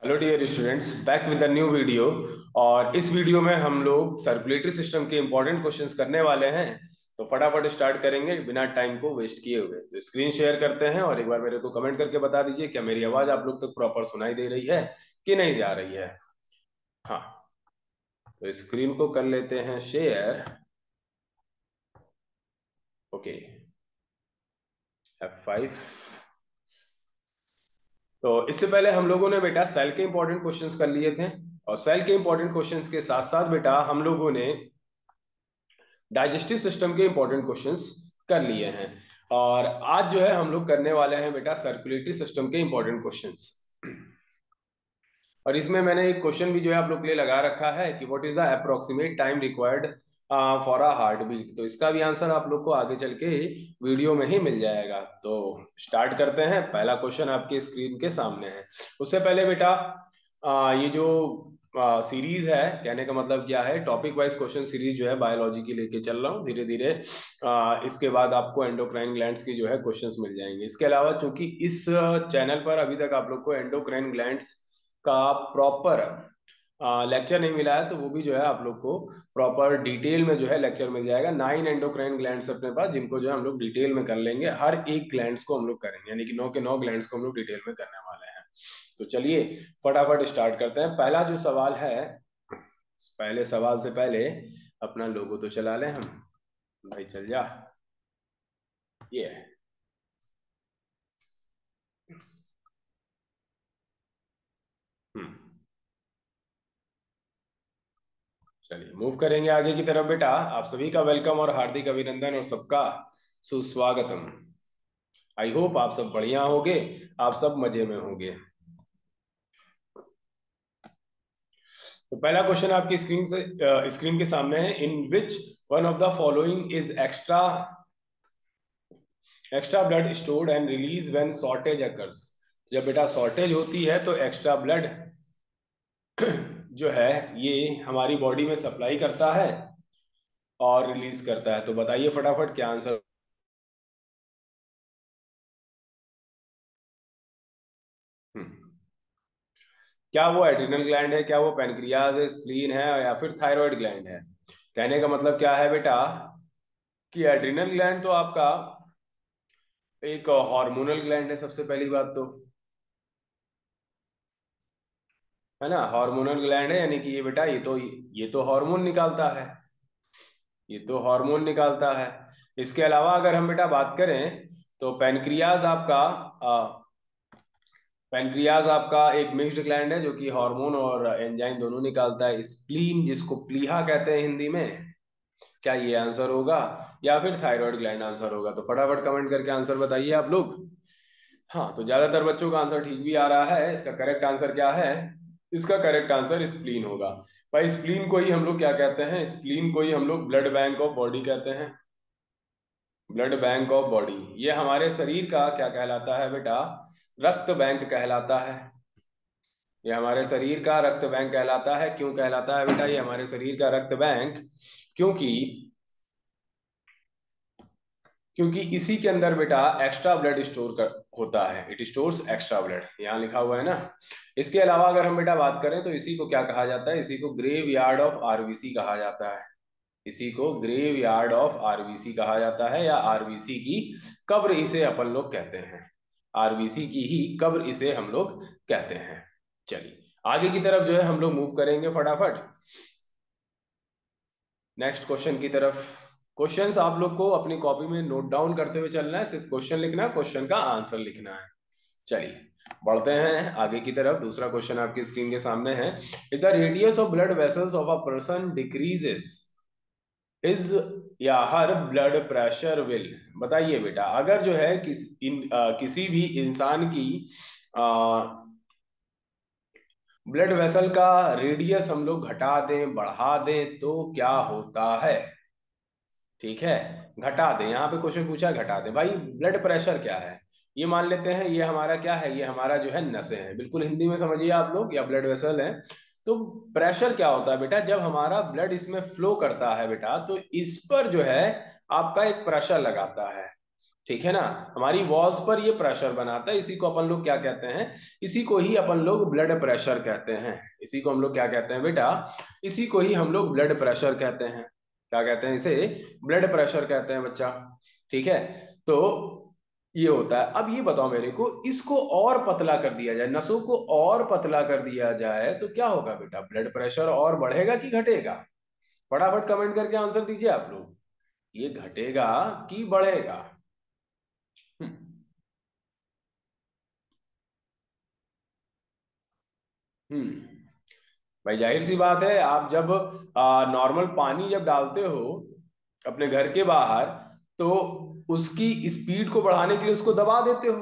Hello dear students, back with the new video. और इस video में हम लोग सर्कुलेटरी सिस्टम के इंपॉर्टेंट क्वेश्चंस करने वाले हैं। तो फटाफट स्टार्ट करेंगे बिना टाइम को वेस्ट किए हुए। तो स्क्रीन शेयर करते हैं और एक बार मेरे को कमेंट करके बता दीजिए क्या मेरी आवाज आप लोग तक प्रॉपर सुनाई दे रही है कि नहीं जा रही है। हाँ, तो स्क्रीन को कर लेते हैं शेयर। Okay, F5। तो इससे पहले हम लोगों ने बेटा सेल के इंपॉर्टेंट क्वेश्चंस कर लिए थे। और सेल के इंपॉर्टेंट क्वेश्चंस के साथ साथ बेटा हम लोगों ने डाइजेस्टिव सिस्टम के इंपॉर्टेंट क्वेश्चंस कर लिए हैं। और आज जो है हम लोग करने वाले हैं बेटा सर्कुलेटरी सिस्टम के इंपॉर्टेंट क्वेश्चंस। और इसमें मैंने एक क्वेश्चन भी जो है आप लोग के लिए लगा रखा है कि what is the approximate time required for a heart beat. तो इसका भी आंसर आप लोग को आगे चल के वीडियो में ही मिल जाएगा। तो स्टार्ट करते हैं। पहला क्वेश्चन आपके स्क्रीन के सामने है। उससे पहले बेटा ये जो सीरीज है, कहने का मतलब क्या है, टॉपिक वाइज क्वेश्चन सीरीज जो है बायोलॉजी की लेके चल रहा हूँ धीरे धीरे। इसके बाद आपको एंडोक्राइन ग्लैंड्स की जो है क्वेश्चंस मिल जाएंगे। इसके अलावा चूंकि इस चैनल पर अभी तक आप लोग को एंडोक्राइन ग्लैंड्स का प्रॉपर लेक्चर नहीं मिला है, तो वो भी जो है आप लोग को प्रॉपर डिटेल में जो है लेक्चर मिल जाएगा। 9 एंडोक्राइन ग्लैंड्स अपने पास, जिनको जो है हम लोग डिटेल में कर लेंगे। हर एक ग्लैंड्स को हम लोग करेंगे, यानी कि 9 के 9 ग्लैंड्स को हम लोग डिटेल में करने वाले हैं। तो चलिए फटाफट स्टार्ट करते हैं। पहला जो सवाल है, पहले सवाल से पहले अपना लोगो तो चला लें हम। भाई चल जा, ये है। हम्म, चलिए मूव करेंगे आगे की तरफ। बेटा आप सभी का वेलकम और हार्दिक अभिनंदन और सबका सुस्वागतम। आई होप आप सब बढ़िया होंगे, आप सब मजे में होंगे। तो पहला क्वेश्चन आपकी स्क्रीन के सामने है। In which one of the following is extra blood stored and release when shortage occurs. जब बेटा शॉर्टेज होती है तो एक्स्ट्रा ब्लड जो है ये हमारी बॉडी में सप्लाई करता है और रिलीज करता है। तो बताइए फटाफट क्या आंसर। हम्म, क्या वो एड्रिनल ग्लैंड है, क्या वो पेनक्रियाज है, स्प्लीन है, या फिर थायराइड ग्लैंड है। कहने का मतलब क्या है बेटा कि एड्रिनल ग्लैंड तो आपका एक हार्मोनल ग्लैंड है सबसे पहली बात तो, है ना। हार्मोनल ग्लैंड है यानी कि ये बेटा ये तो हार्मोन निकालता है, ये तो हार्मोन निकालता है। इसके अलावा अगर हम बेटा बात करें तो पेनक्रियाज आपका एक मिक्स्ड ग्लैंड है जो कि हार्मोन और एंजाइम दोनों निकालता है। स्प्लीन जिसको प्लीहा कहते हैं हिंदी में, क्या ये आंसर होगा या फिर थायराइड ग्लैंड आंसर होगा। तो फटाफट कमेंट करके आंसर बताइए आप लोग। हाँ, तो ज्यादातर बच्चों का आंसर ठीक भी आ रहा है। इसका करेक्ट आंसर क्या है? इसका करेक्ट आंसर स्प्लीन होगा। भाई स्प्लीन को ही हम लोग क्या कहते हैं? स्प्लीन को ही हम लोग ब्लड बैंक ऑफ बॉडी कहते हैं। ब्लड बैंक ऑफ बॉडी, ये हमारे शरीर का क्या कहलाता है बेटा? रक्त बैंक कहलाता है। ये हमारे शरीर का रक्त बैंक कहलाता है। क्यों कहलाता है बेटा ये हमारे शरीर का रक्त बैंक? क्योंकि क्योंकि इसी के अंदर बेटा एक्स्ट्रा ब्लड स्टोर कर होता है। इट स्टोर्स एक्स्ट्रा ब्लड, यहाँ लिखा हुआ है ना। इसके अलावा अगर हम बेटा बात करें तो इसी को क्या कहा जाता है? इसी को ग्रेव यार्ड ऑफ आरबीसी कहा जाता है। इसी को ग्रेव यार्ड ऑफ आरबीसी कहा जाता है, या आरबीसी की कब्र इसे अपन लोग कहते हैं। आरबीसी की ही कब्र इसे हम लोग कहते हैं। चलिए आगे की तरफ जो है हम लोग मूव करेंगे फटाफट नेक्स्ट क्वेश्चन की तरफ। क्वेश्चंस आप लोग को अपनी कॉपी में नोट डाउन करते हुए चलना है। सिर्फ क्वेश्चन लिखना है, क्वेश्चन का आंसर लिखना है। चलिए बढ़ते हैं आगे की तरफ। दूसरा क्वेश्चन आपकी स्क्रीन के सामने है। If the radius of blood vessels of a person decreases is या हर ब्लड प्रेशर विल। बताइए बेटा अगर जो है किसी भी इंसान की ब्लड वेसल का रेडियस हम लोग घटा दें बढ़ा दें तो क्या होता है? ठीक है, घटा दें। यहाँ पे क्वेश्चन पूछा है घटा दें। भाई ब्लड प्रेशर क्या है? ये मान लेते हैं ये हमारा क्या है, ये हमारा जो है नसें हैं। बिल्कुल हिंदी में समझिए आप लोग, या ब्लड वेसल है। तो प्रेशर क्या होता है बेटा? जब हमारा ब्लड इसमें फ्लो करता है बेटा, तो इस पर जो है आपका एक प्रेशर लगाता है। ठीक है ना। हमारी वॉल्स पर ये प्रेशर बनाता है, इसी को अपन लोग क्या कहते हैं, इसी को ही अपन लोग ब्लड प्रेशर कहते हैं। इसी को हम लोग क्या कहते हैं बेटा, इसी को ही हम लोग ब्लड प्रेशर कहते हैं। क्या कहते हैं इसे, ब्लड प्रेशर कहते हैं बच्चा। ठीक है, तो ये होता है। अब ये बताओ मेरे को, इसको और पतला कर दिया जाए, नसों को और पतला कर दिया जाए तो क्या होगा बेटा, ब्लड प्रेशर और बढ़ेगा कि घटेगा? फटाफट कमेंट करके आंसर दीजिए आप लोग, ये घटेगा कि बढ़ेगा? हम्म हम्म। भाई जाहिर सी बात है, आप जब नॉर्मल पानी जब डालते हो अपने घर के बाहर, तो उसकी स्पीड को बढ़ाने के लिए उसको दबा देते हो,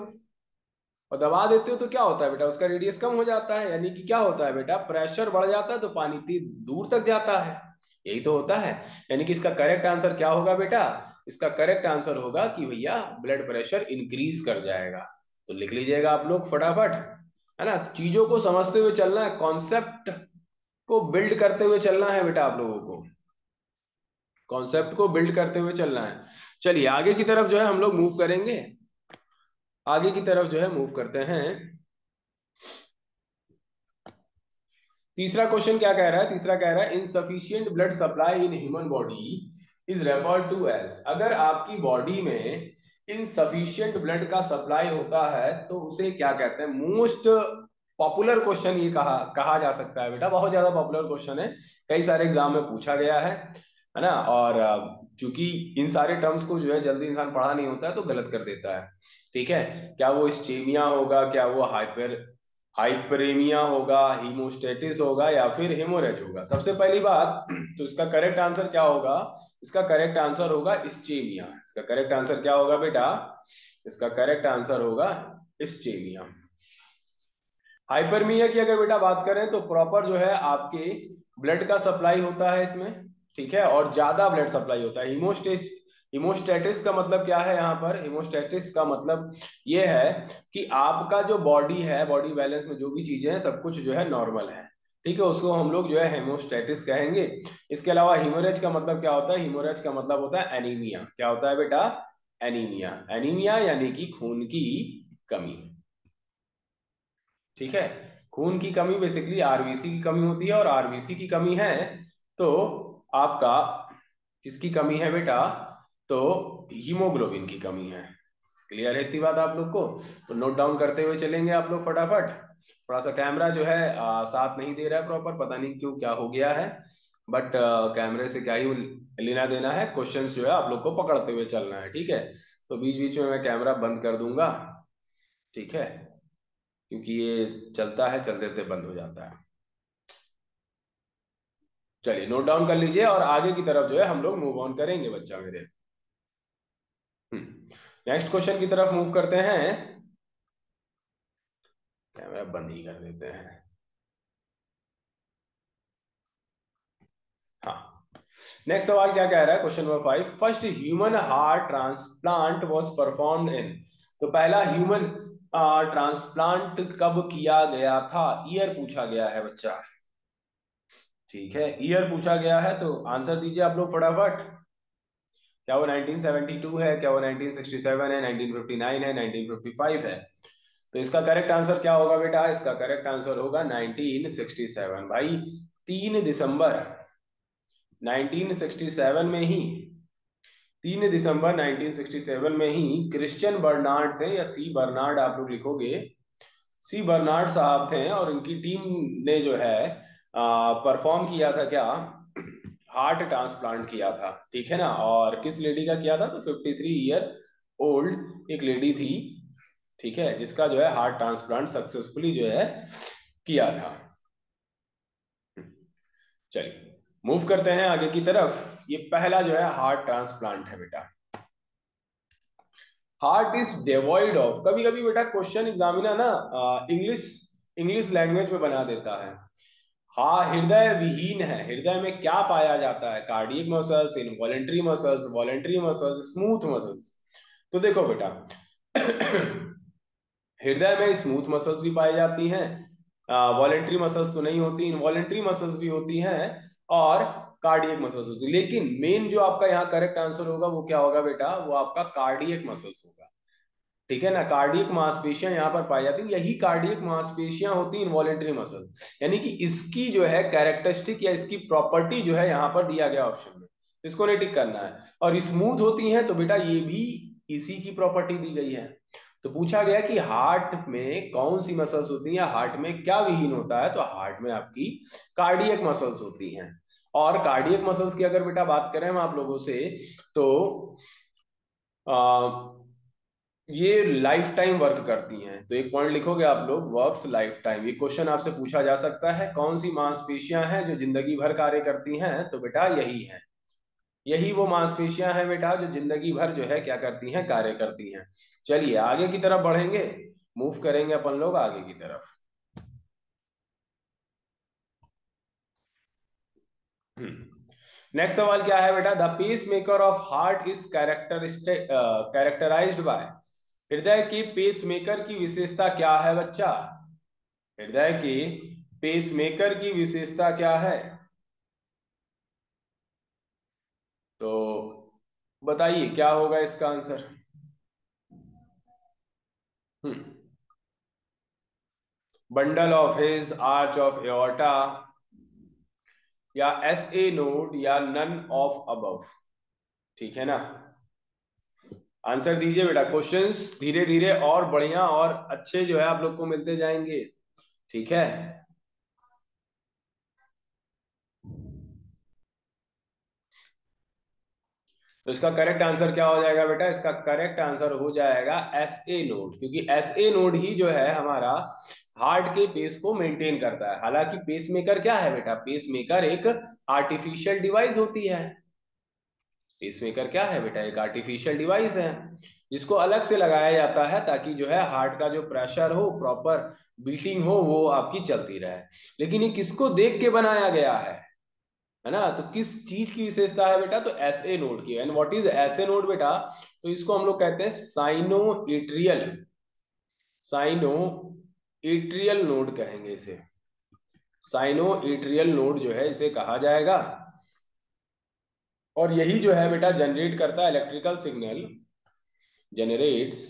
और दबा देते हो तो क्या होता है बेटा, उसका रेडियस कम हो जाता है, यानी कि क्या होता है बेटा, प्रेशर बढ़ जाता है तो पानी दूर तक जाता है। यही तो होता है। यानी कि इसका करेक्ट आंसर क्या होगा बेटा, इसका करेक्ट आंसर होगा कि भैया ब्लड प्रेशर इंक्रीज कर जाएगा। तो लिख लीजिएगा आप लोग फटाफट, है ना। चीजों को समझते हुए चलना है, कॉन्सेप्ट को बिल्ड करते हुए चलना है बेटा आप लोगों को, कॉन्सेप्ट को बिल्ड करते हुए चलना है। चलिए आगे की तरफ जो है हम लोग मूव करेंगे, आगे की तरफ जो है मूव करते हैं। तीसरा क्वेश्चन क्या कह रहा है, तीसरा कह रहा है insufficient blood supply in human body is referred to as, अगर आपकी बॉडी में इनसफिशियंट ब्लड का सप्लाई होता है तो उसे क्या कहते हैं? मोस्ट पॉपुलर क्वेश्चन ये कहा जा सकता है बेटा, बहुत ज्यादा पॉपुलर क्वेश्चन है, कई सारे एग्जाम में पूछा गया है ना। और चूंकि इन सारे टर्म्स को जो है जल्दी इंसान पढ़ा नहीं होता है तो गलत कर देता है। ठीक है, क्या वो स्टीमिया होगा, क्या वो हाइपरेमिया होगा, हीमोस्टेटिस होगा, या फिर हेमोरेज होगा? सबसे पहली बात तो इसका करेक्ट आंसर क्या होगा, इसका करेक्ट आंसर होगा स्टीमिया। इसका करेक्ट आंसर क्या होगा बेटा, इसका करेक्ट आंसर होगा स्टीमिया। हाइपरमिया की अगर बेटा बात करें तो प्रॉपर जो है आपके ब्लड का सप्लाई होता है इसमें, ठीक है, और ज्यादा ब्लड सप्लाई होता है। हिमोस्टेटिस का मतलब क्या है यहाँ पर, हिमोस्टेटिस का मतलब ये है कि आपका जो बॉडी है, बॉडी बैलेंस में जो भी चीजें हैं सब कुछ जो है नॉर्मल है, ठीक है, उसको हम लोग जो है हेमोस्टेटिस कहेंगे। इसके अलावा हिमोरेज का मतलब क्या होता है, हिमोरेज का मतलब होता है एनीमिया। क्या होता है बेटा, एनीमिया। एनीमिया यानी कि खून की कमी। ठीक है, खून की कमी बेसिकली आरबीसी की कमी होती है, और आरबीसी की कमी है तो आपका किसकी कमी है बेटा, तो हीमोग्लोबिन की कमी है। क्लियर है इतनी बात आप लोग को? तो नोट डाउन करते हुए चलेंगे आप लोग फटाफट। थोड़ा सा कैमरा जो है साथ नहीं दे रहा है प्रॉपर, पता नहीं क्यों, क्या हो गया है, बट कैमरे से क्या ही लेना देना है, क्वेश्चंस जो है आप लोग को पकड़ते हुए चलना है, ठीक है। तो बीच बीच में मैं कैमरा बंद कर दूंगा, ठीक है, क्योंकि ये चलता है, चलते चलते बंद हो जाता है। चलिए नोट डाउन कर लीजिए और आगे की तरफ जो है हम लोग मूव ऑन करेंगे बच्चा मेरे। नेक्स्ट क्वेश्चन की तरफ मूव करते हैं। कैमरा बंद ही कर देते हैं। हाँ, नेक्स्ट सवाल क्या कह रहा है, question number 5, first human heart transplant was performed in, तो पहला ह्यूमन ट्रांसप्लांट कब किया गया था, ईयर पूछा गया है बच्चा। ठीक है, ईयर पूछा गया है तो आंसर दीजिए आप लोग फटाफट। क्या वो 1972 है, क्या वो 1967 है, 1959 है, 1955 है? तो इसका करेक्ट आंसर क्या होगा बेटा, इसका करेक्ट आंसर होगा 1967 भाई। 3 दिसंबर 1967 में ही, 3 दिसंबर 1967 में ही क्रिश्चियन बर्नार्ड थे, या सी बर्नार्ड आप लोग लिखोगे, सी बर्नार्ड साहब थे, और उनकी टीम ने जो है परफॉर्म किया था क्या, हार्ट ट्रांसप्लांट किया था, ठीक है ना। और किस लेडी का किया था, तो 53 ईयर ओल्ड एक लेडी थी, ठीक है, जिसका जो है हार्ट ट्रांसप्लांट सक्सेसफुली जो है किया था। चलिए मूव करते हैं आगे की तरफ। ये पहला जो है हार्ट ट्रांसप्लांट है बेटा। हार्ट इज डिवॉइड ऑफ, कभी कभी बेटा क्वेश्चन एग्जामिनर ना इंग्लिश इंग्लिश लैंग्वेज में बना देता है। हाँ, हृदय विहीन है, हृदय में क्या पाया जाता है, cardiac muscles, involuntary muscles, voluntary muscles, smooth muscles? तो देखो बेटा हृदय में स्मूथ मसल्स भी पाई जाती हैं, वॉलेंट्री मसल्स तो नहीं होती, इनवॉलेंट्री मसल्स भी होती हैं, और कार्डियक मसल्स होती है। लेकिन मेन जो आपका यहाँ करेक्ट आंसर होगा वो क्या होगा बेटा, वो आपका कार्डियक मसल्स होगा। ठीक है ना, कार्डियक मांसपेशियां यहाँ पर पाई जाती हैं, यही कार्डियक मांसपेशियां होती हैं इनवॉलेंटरी मसल। यानी कि इसकी जो है कैरेक्टरिस्टिक या इसकी प्रॉपर्टी जो है यहाँ पर दिया गया ऑप्शन में, तो इसको नहीं टिक करना है। और स्मूथ होती हैं तो बेटा ये भी इसी की प्रॉपर्टी दी गई है। तो पूछा गया कि हार्ट में कौन सी मसल्स होती हैं, हार्ट में क्या विहीन होता है, तो हार्ट में आपकी कार्डियक मसल्स होती हैं। और कार्डियक मसल्स की अगर बेटा बात करें हम आप लोगों से, तो ये लाइफ टाइम वर्क करती हैं। तो एक पॉइंट लिखोगे आप लोग, वर्क्स लाइफ टाइम। ये क्वेश्चन आपसे पूछा जा सकता है, कौन सी मांसपेशियां हैं जो जिंदगी भर कार्य करती हैं, तो बेटा यही है, यही वो मांसपेशियां हैं बेटा जो जिंदगी भर जो है क्या करती हैं, कार्य करती हैं। चलिए आगे की तरफ बढ़ेंगे, मूव करेंगे अपन लोग आगे की तरफ। नेक्स्ट सवाल क्या है बेटा, the pace maker of heart is characterized by. हृदय की पेस मेकर की विशेषता क्या है बच्चा, हृदय की पेसमेकर की विशेषता क्या है, तो बताइए क्या होगा इसका answer. Bundle of his, arch of aorta, या एस ए नोड, या नन ऑफ अबव। ठीक है ना, आंसर दीजिए बेटा। क्वेश्चंस धीरे धीरे और बढ़िया और अच्छे जो है आप लोग को मिलते जाएंगे। ठीक है, तो इसका करेक्ट आंसर क्या हो जाएगा बेटा, इसका करेक्ट आंसर हो जाएगा एस ए नोड, क्योंकि एस ए नोड ही जो है हमारा हार्ट के पेस को मेंटेन करता है। हालांकि पेसमेकर क्या है बेटा, पेसमेकर एक आर्टिफिशियल डिवाइस होती है। पेसमेकर क्या है बेटा, एक आर्टिफिशियल डिवाइस है जिसको अलग से लगाया जाता है ताकि जो है हार्ट का जो प्रेशर हो, प्रॉपर बीटिंग हो, वो आपकी चलती रहे। लेकिन ये किसको देख के बनाया गया है ना, तो किस चीज की विशेषता है बेटा, तो एसए नोड की। And what is SA node बेटा, तो इसको हम लोग कहते हैं cyano atrial, cyano atrial node कहेंगे इसे, साइनो एट्रियल नोड जो है इसे कहा जाएगा। और यही जो है बेटा जनरेट करता है इलेक्ट्रिकल सिग्नल, जनरेट्स,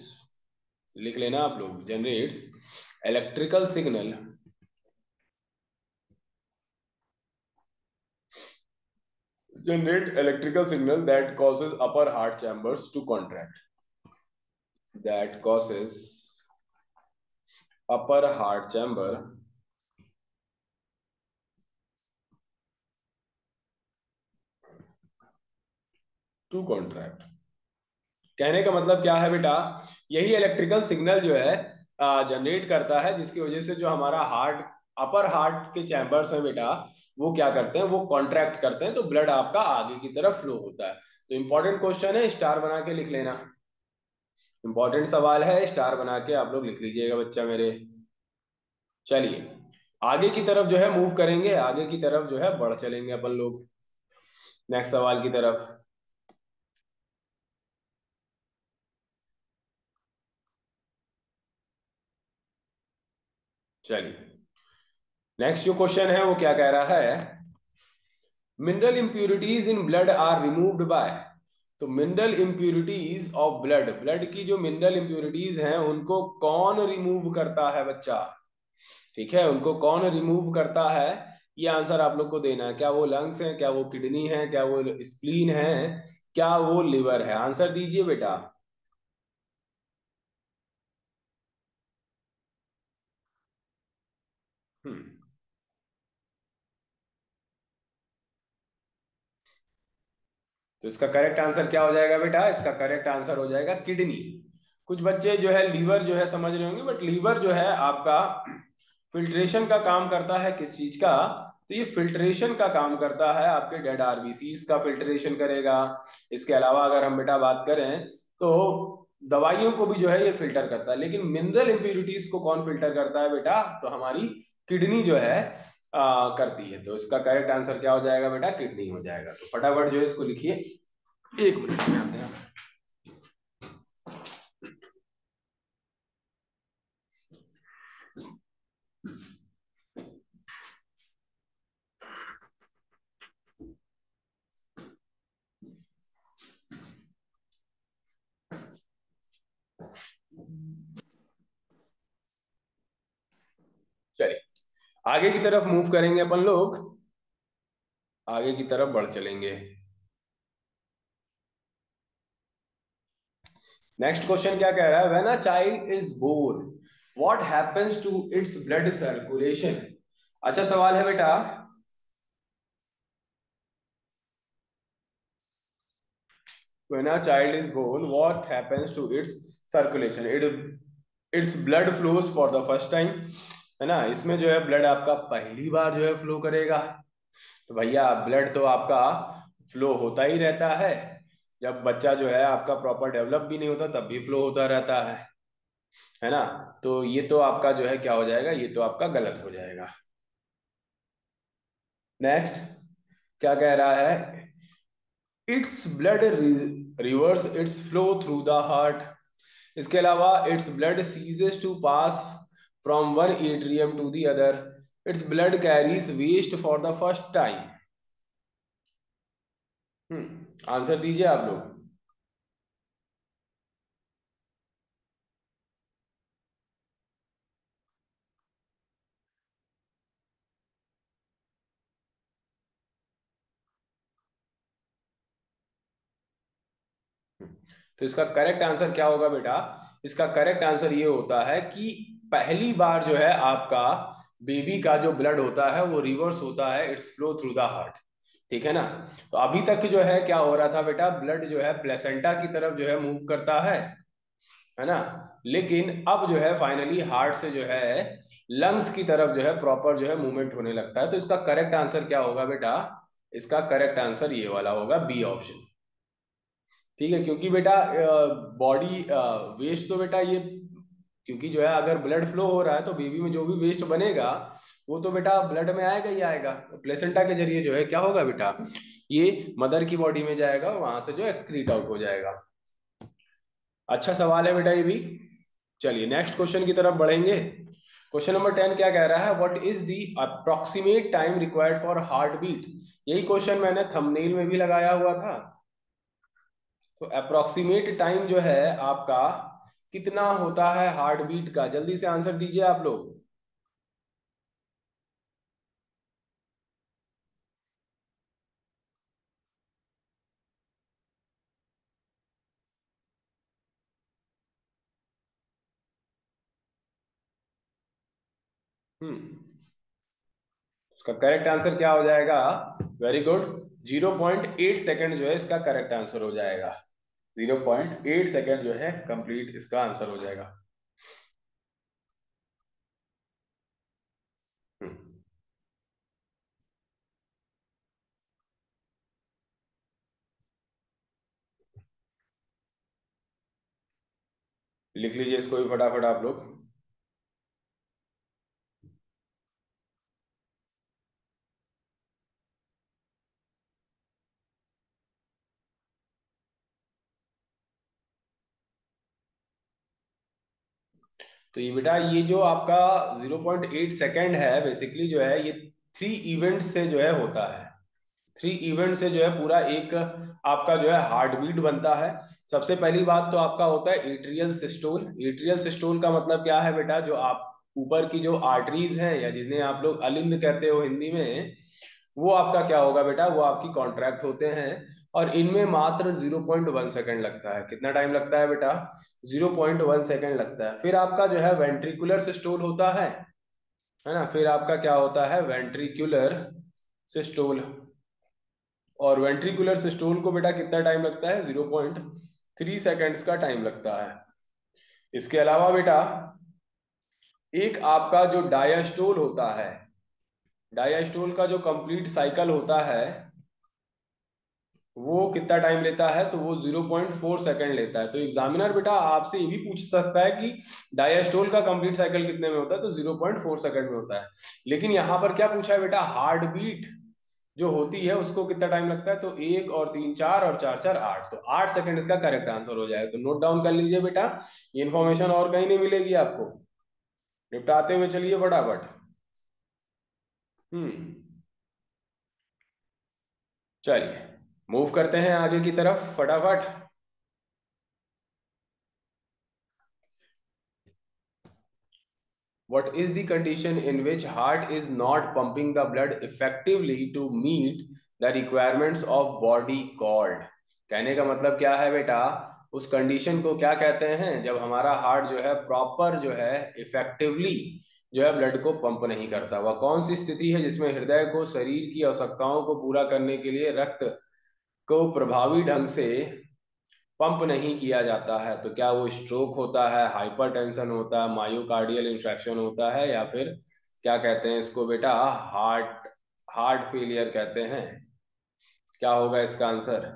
लिख लेना आप लोग, generates electrical signal, generate electrical signal that causes upper heart chambers to contract, that causes upper heart chamber to contract। कहने का मतलब क्या है बेटा, यही इलेक्ट्रिकल सिग्नल जो है जनरेट करता है, जिसकी वजह से जो हमारा हार्ट, अपर हार्ट के चैम्बर्स हैं बेटा, वो क्या करते हैं, वो कॉन्ट्रैक्ट करते हैं, तो ब्लड आपका आगे की तरफ फ्लो होता है। तो इंपॉर्टेंट क्वेश्चन है, स्टार बना के लिख लेना। इंपॉर्टेंट सवाल है, स्टार बना के आप लोग लिख लीजिएगा बच्चा मेरे। चलिए आगे की तरफ जो है मूव करेंगे, आगे की तरफ जो है बढ़ चलेंगे अपन लोग नेक्स्ट सवाल की तरफ। चलिए नेक्स्ट जो क्वेश्चन है वो क्या कह रहा है, mineral impurities in blood are removed by. तो mineral impurities of blood, blood की जो मिनरल इंप्यूरिटीज हैं उनको कौन रिमूव करता है बच्चा। ठीक है, उनको कौन रिमूव करता है, ये आंसर आप लोग को देना है। क्या वो लंग्स है, क्या वो किडनी है, क्या वो स्प्लीन है, क्या वो लिवर है, आंसर दीजिए बेटा। हम्म तो इसका करेक्ट आंसर क्या हो जाएगा बेटा, इसका करेक्ट आंसर हो जाएगा किडनी। कुछ बच्चे जो है लीवर जो है समझ रहे होंगे, बट लीवर जो है आपका फिल्ट्रेशन का काम करता है, किस चीज का, तो ये फिल्ट्रेशन का काम करता है, आपके डेड आरबीसीज का फिल्ट्रेशन करेगा। इसके अलावा अगर हम बेटा बात करें तो दवाइयों को भी जो है ये फिल्टर करता है। लेकिन मिनरल इंप्यूरिटीज को कौन फिल्टर करता है बेटा, तो हमारी किडनी जो है करती है। तो इसका करेक्ट आंसर क्या हो जाएगा बेटा, किडनी हो जाएगा। तो फटाफट जो है इसको लिखिए, एक मिनट में आते हैं। आगे की तरफ मूव करेंगे अपन लोग, आगे की तरफ बढ़ चलेंगे। नेक्स्ट क्वेश्चन क्या कह रहा है, when a child is born what happens to its blood circulation. अच्छा सवाल है बेटा, when a child is born what happens to its circulation, its blood flows for the first time, है ना। इसमें जो है ब्लड आपका पहली बार जो है फ्लो करेगा। तो भैया ब्लड तो आपका फ्लो होता ही रहता है, जब बच्चा जो है आपका प्रॉपर डेवलप भी नहीं होता तब भी फ्लो होता रहता है ना। तो ये तो आपका जो है क्या हो जाएगा, ये तो आपका गलत हो जाएगा। नेक्स्ट क्या कह रहा है, its blood reverse its flow through the heart. इसके अलावा its blood ceases to pass from one atrium to the other, its blood carries waste for the first time. Answer दीजिए आप लोग। तो इसका करेक्ट आंसर क्या होगा बेटा, इसका करेक्ट आंसर ये होता है कि पहली बार जो है आपका बेबी का जो ब्लड होता है वो रिवर्स होता है, it's flow through the heart. ठीक है ना। तो अभी तक जो है क्या हो रहा था बेटा, ब्लड जो है प्लेसेंटा की तरफ जो है मूव करता है ना। लेकिन अब जो है फाइनली हार्ट से जो है लंग्स की तरफ जो है प्रॉपर जो है मूवमेंट होने लगता है। तो इसका करेक्ट आंसर क्या होगा बेटा, इसका करेक्ट आंसर ये वाला होगा, बी ऑप्शन। ठीक है, क्योंकि बेटा बॉडी वेस्ट तो बेटा ये, क्योंकि जो है अगर ब्लड फ्लो हो रहा है तो बेबी में जो भी वेस्ट बनेगा वो तो बेटा ब्लड में आएगा ही आएगा, प्लेसेंटा के जरिए जो है क्या होगा बेटा, ये मदर की बॉडी में जाएगा, वहां से जो एक्सक्रीट आउट हो जाएगा। अच्छा सवाल है बेटा ये भी। चलिए नेक्स्ट क्वेश्चन की तरफ बढ़ेंगे। क्वेश्चन नंबर 10 क्या कह रहा है, what is the approximate time required for heart beat. यही क्वेश्चन मैंने थंबनेल में भी लगाया हुआ था। तो अप्रोक्सीमेट टाइम जो है आपका कितना होता है हार्ट बीट का, जल्दी से आंसर दीजिए आप लोग। उसका करेक्ट आंसर क्या हो जाएगा, वेरी गुड, 0.8 सेकेंड जो है इसका करेक्ट आंसर हो जाएगा। 0.8 सेकेंड जो है कंप्लीट इसका आंसर हो जाएगा। हम्म, लिख लीजिए इसको भी फटाफट आप लोग। तो ये बेटा ये जो आपका 0.8 सेकेंड है बेसिकली जो है ये 3 इवेंट से जो है होता है। 3 इवेंट से जो है पूरा एक आपका जो है हार्ट बीट बनता है। सबसे पहली बात तो आपका होता है एट्रियल सिस्टोल। एट्रियल सिस्टोल का मतलब क्या है बेटा, जो आप ऊपर की जो आर्टरीज हैं या जिन्हें आप लोग अलिंद कहते हो हिंदी में, वो आपका क्या होगा बेटा, वो आपकी कॉन्ट्रैक्ट होते हैं। और इनमें मात्र 0.1 सेकंड लगता है। कितना टाइम लगता है बेटा, 0.1 सेकंड लगता है। फिर आपका जो है वेंट्रिकुलर सिस्टोल होता है ना। फिर आपका क्या होता है, वेंट्रिकुलर सिस्टोल। और वेंट्रिकुलर सिस्टोल को बेटा कितना टाइम लगता है, 0.3 सेकेंड्स का टाइम लगता है। इसके अलावा बेटा एक आपका जो डायास्टोल होता है, डायास्टोल का जो कंप्लीट साइकिल होता है वो कितना टाइम लेता है, तो वो 0.4 सेकंड लेता है। तो एग्जामिनर बेटा आपसे ये भी पूछ सकता है कि डायस्टोल का कंप्लीट साइकिल कितने में होता है, तो 0.4 सेकंड में होता है। लेकिन यहाँ पर क्या पूछा है बेटा, हार्ट बीट जो होती है उसको कितना टाइम लगता है, तो 1 और 3 4 और 4 4 8, तो 8 सेकंड इसका करेक्ट आंसर हो जाएगा। तो नोट डाउन कर लीजिए बेटा, ये इन्फॉर्मेशन और कहीं नहीं मिलेगी आपको। निपटाते हुए चलिए फटाफट। हम्म, चलिए मूव करते हैं आगे की तरफ फटाफट। what is the condition in which heart is not pumping the blood effectively to meet the requirements of body called? कहने का मतलब क्या है बेटा, उस कंडीशन को क्या कहते हैं जब हमारा हार्ट जो है प्रॉपर जो है इफेक्टिवली जो है ब्लड को पंप नहीं करता? वह कौन सी स्थिति है जिसमें हृदय को शरीर की आवश्यकताओं को पूरा करने के लिए रक्त को प्रभावी ढंग से पंप नहीं किया जाता है? तो क्या वो स्ट्रोक होता है, हाइपरटेंशन होता है, मायोकार्डियल इंफ्रैक्शन होता है, या फिर क्या कहते हैं इसको बेटा, हार्ट हार्ट फेलियर कहते हैं? क्या होगा इसका आंसर?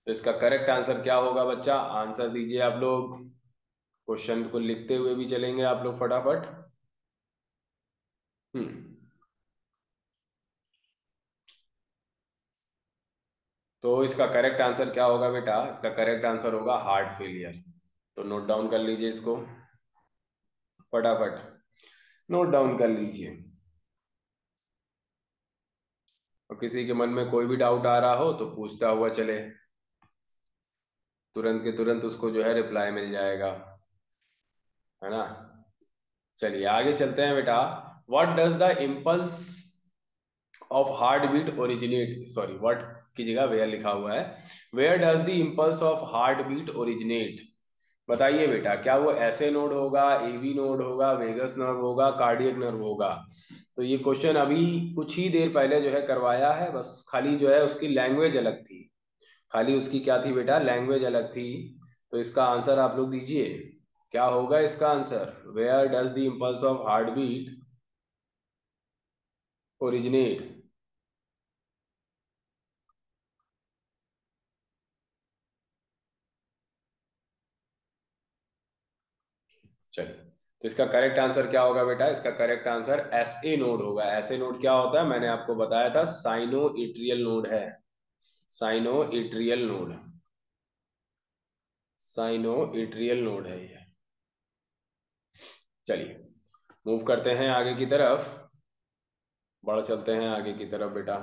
तो इसका करेक्ट आंसर क्या होगा बच्चा? आंसर दीजिए आप लोग। क्वेश्चन को लिखते हुए भी चलेंगे आप लोग फटाफट। हम्म तो इसका करेक्ट आंसर क्या होगा बेटा? इसका करेक्ट आंसर होगा हार्ट फेलियर। तो नोट डाउन कर लीजिए इसको फटाफट, नोट डाउन कर लीजिए। और किसी के मन में कोई भी डाउट आ रहा हो तो पूछता हुआ चले, तुरंत के तुरंत उसको जो है रिप्लाई मिल जाएगा, है ना? चलिए आगे चलते हैं बेटा। What does the impulse of heart beat originate, sorry what की जगह वेयर लिखा हुआ है, where does the impulse of heart beat originate? बताइए बेटा, क्या वो ऐसे नोड होगा, एवी नोड होगा, वेगस नर्व होगा, कार्डियक नर्व होगा? तो ये क्वेश्चन अभी कुछ ही देर पहले जो है करवाया है, बस खाली जो है उसकी लैंग्वेज अलग थी, खाली उसकी क्या थी बेटा, लैंग्वेज अलग थी। तो इसका आंसर आप लोग दीजिए, क्या होगा इसका answer? Where does the impulse of heart beat originate? चलिए, तो इसका करेक्ट आंसर क्या होगा बेटा? इसका correct answer S A node होगा। एस ए नोड क्या होता है, मैंने आपको बताया था, साइनो इट्रियल नोड है। Sinoatrial node, sinoatrial node है ये। चलिए मूव करते हैं आगे की तरफ, बढ़ चलते हैं आगे की तरफ बेटा।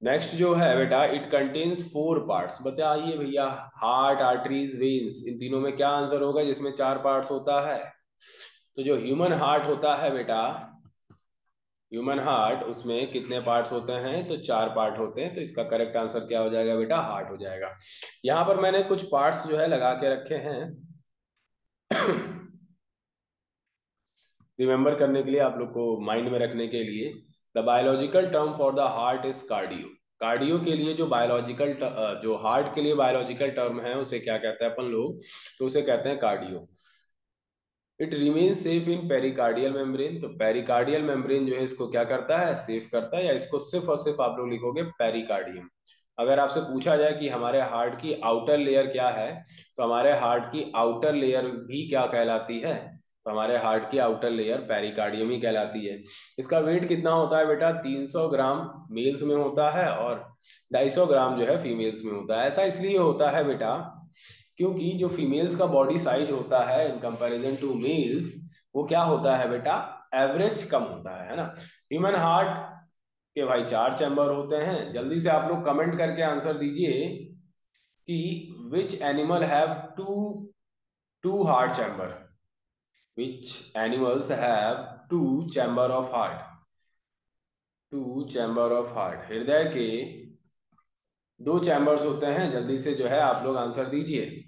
नेक्स्ट जो है बेटा, इट कंटेन्स फोर पार्ट्स। बताइए भैया, हार्ट, आर्टरीज, वेन्स, इन तीनों में क्या आंसर होगा जिसमें चार पार्ट्स होता है? तो जो ह्यूमन हार्ट होता है बेटा, ह्यूमन हार्ट, उसमें कितने पार्ट्स होते हैं? तो चार पार्ट होते हैं। तो इसका करेक्ट आंसर क्या हो जाएगा बेटा? हार्ट हो जाएगा। यहाँ पर मैंने कुछ पार्ट्स जो है लगा के रखे हैं रिमेंबर करने के लिए, आप लोग को माइंड में रखने के लिए। The biological term for the heart is cardio. Cardio के लिए जो बायोलॉजिकल, जो हार्ट के लिए बायोलॉजिकल टर्म है उसे क्या कहते हैं अपन लोग? तो उसे कहते हैं cardio. It remain safe in pericardial membrane. तो पेरिकार्डियल मेम्ब्रेन जो है इसको क्या करता है? सेफ करता है। या इसको सिर्फ और सिर्फ आप लोग लिखोगे पेरिकार्डियम। अगर आपसे पूछा जाए कि हमारे हार्ट की आउटर लेयर क्या है, तो हमारे हार्ट की आउटर लेयर भी क्या कहलाती है? तो हमारे हार्ट की आउटर लेयर पेरिकार्डियम ही कहलाती है। इसका वेट कितना होता है बेटा? 300 ग्राम मेल्स में होता है और 250 ग्राम जो है फीमेल्स में होता है। ऐसा इसलिए होता है बेटा क्योंकि जो फीमेल्स का बॉडी साइज होता है इन कंपैरिजन टू मेल्स, वो क्या होता है बेटा? एवरेज कम होता है ना? ह्यूमन हार्ट के भाई चार चैम्बर होते हैं। जल्दी से आप लोग कमेंट करके आंसर दीजिए कि which animal have two two heart chamber? Which animals have two chamber of heart? Two chamber of heart, हृदय के दो चैम्बर्स होते हैं। जल्दी से जो है आप लोग आंसर दीजिए।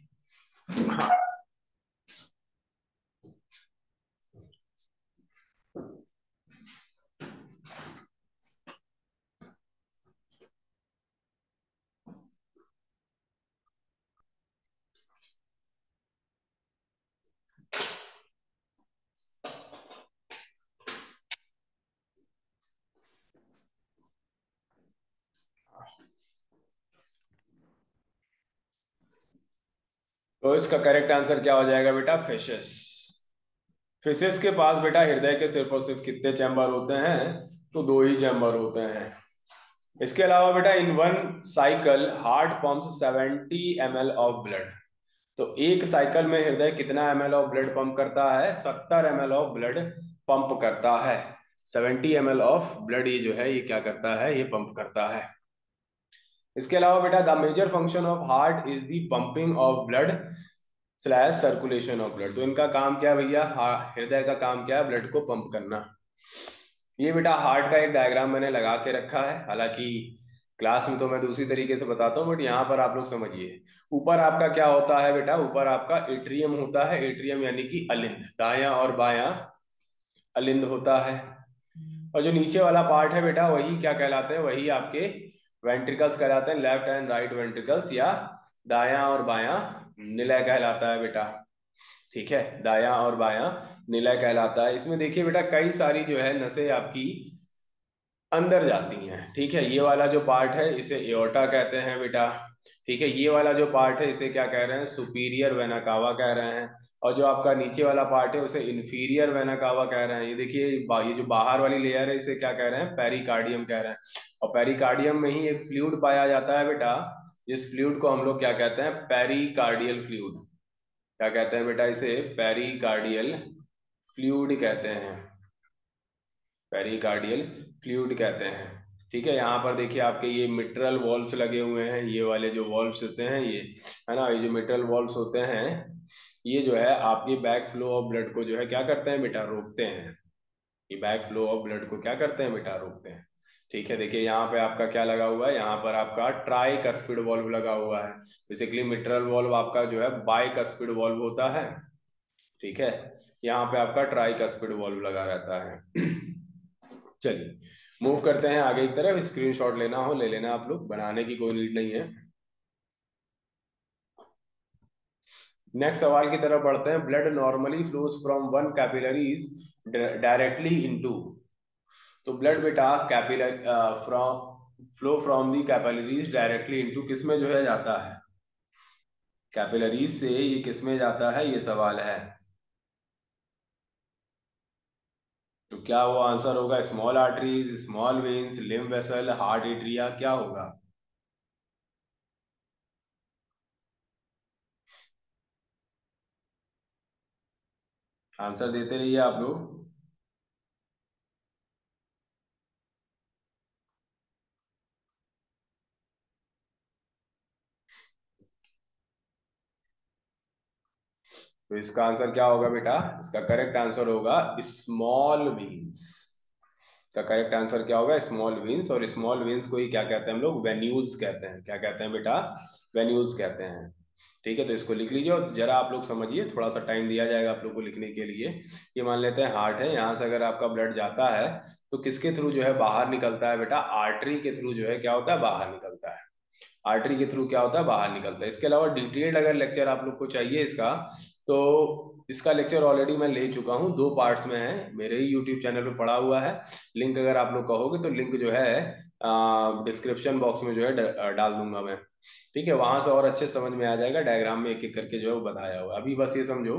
तो इसका करेक्ट आंसर क्या हो जाएगा बेटा? फिशेस। फिशेस के पास बेटा हृदय के सिर्फ और सिर्फ कितने चैम्बर होते हैं? तो दो ही चैम्बर होते हैं। इसके अलावा बेटा in one cycle heart pumps 70 ml of blood. तो एक साइकिल में हृदय कितना ml ऑफ ब्लड पंप करता है? 70 ml ऑफ ब्लड पंप करता है। 70 ml ऑफ ब्लड ये जो है ये क्या करता है? ये पंप करता है। इसके अलावा बेटा the major function of heart is the pumping of blood slash circulation of blood. तो इनका काम क्या है भैया, हृदय का काम क्या है, ब्लड को पंप करना। ये बेटा हार्ट का एक डायग्राम मैंने लगा के रखा है, हालांकि क्लास में तो मैं दूसरी तरीके से बताता हूँ, बट यहाँ पर आप लोग समझिए। ऊपर आपका क्या होता है बेटा, ऊपर आपका एट्रियम होता है, एट्रियम यानी कि अलिंद, दायां और बायां अलिंद होता है। और जो नीचे वाला पार्ट है बेटा, वही क्या कहलाते हैं, वही आपके वेंट्रिकल्स कहलाते हैं, लेफ्ट एंड राइट वेंट्रिकल्स, या दायां और बायां निलय कहलाता है बेटा। ठीक है, दायां और बायां निलय कहलाता है। इसमें देखिए बेटा, कई सारी जो है नसें आपकी अंदर जाती हैं। ठीक है, ये वाला जो पार्ट है इसे एओर्टा कहते हैं बेटा। ठीक है, ये वाला जो पार्ट है इसे क्या कह रहे हैं, सुपीरियर वेना कावा कह रहे हैं। और जो आपका नीचे वाला पार्ट है उसे इंफीरियर वेना कावा कह रहे हैं। ये देखिए, ये जो बाहर वाली लेयर है इसे क्या कह रहे हैं, पेरिकार्डियम कह रहे हैं। और पेरिकार्डियम में ही एक फ्लूइड पाया जाता है बेटा, जिस फ्लूइड को हम लोग क्या कहते हैं, पेरिकार्डियल फ्लूइड। क्या कहते हैं बेटा इसे, पेरिकार्डियल फ्लूइड कहते हैं, पेरिकार्डियल फ्लूइड कहते हैं। ठीक है, यहाँ पर देखिए आपके ये मिट्रल वॉल्व्स लगे हुए हैं, ये वाले जो वॉल्व्स होते हैं ये, है ना, ये जो मिट्रल वॉल्व्स होते हैं, ये जो है आपकी बैक फ्लो ऑफ ब्लड को जो है क्या करते हैं बेटा, रोकते हैं। ये बैक फ्लो ऑफ ब्लड को क्या करते हैं बेटा, रोकते हैं। ठीक है, देखिए यहाँ पे आपका क्या लगा हुआ है, यहाँ पर आपका ट्राई कस्पिड वॉल्व लगा हुआ है। बेसिकली मिट्रल वॉल्व आपका जो है बाई कस्पिड वॉल्व होता है। ठीक है, यहाँ पे आपका ट्राई कस्पिड वॉल्व लगा रहता है। चलिए, मूव करते हैं आगे की तरफ। स्क्रीनशॉट लेना हो ले लेना, आप लोग बनाने की कोई नीड नहीं है। नेक्स्ट सवाल की तरफ बढ़ते हैं। Blood normally flows from one capillaries directly into. तो ब्लड बेटा capillary from flow from the capillaries directly into किस में जो है जाता है, कैपिलरीज से ये किस में जाता है, ये सवाल है। तो क्या वो आंसर होगा, small arteries, small veins, lymph vessel, heart atria, क्या होगा? आंसर देते रहिए आप लोग। तो इसका आंसर क्या होगा बेटा, इसका करेक्ट आंसर होगा स्मॉल वेन्स। का करेक्ट आंसर क्या होगा, स्मॉल वेन्स। और स्मॉल वेन्स को ही क्या कहते हैं हम लोग, वेन्यूल्स कहते हैं। क्या कहते हैं बेटा, वेन्यूल्स कहते हैं। ठीक है, तो इसको लिख लीजिए और जरा आप लोग समझिए, थोड़ा सा टाइम दिया जाएगा आप लोग को लिखने के लिए। ये मान लेते हैं हार्ट है, यहाँ से अगर आपका ब्लड जाता है तो किसके थ्रू जो है बाहर निकलता है बेटा, आर्टरी के थ्रू जो है क्या होता है, बाहर निकलता है। आर्टरी के थ्रू क्या होता है, बाहर निकलता है। इसके अलावा डिटेल्ड अगर लेक्चर आप लोग को चाहिए इसका, तो इसका लेक्चर ऑलरेडी मैं ले चुका हूँ, दो पार्ट्स में है, मेरे ही यूट्यूब चैनल पे पड़ा हुआ है। लिंक अगर आप लोग कहोगे तो लिंक जो है डिस्क्रिप्शन बॉक्स में जो है डाल दूंगा मैं। ठीक है, वहां से और अच्छे समझ में आ जाएगा, डायग्राम में एक एक करके जो है वो बताया हुआ। अभी बस ये समझो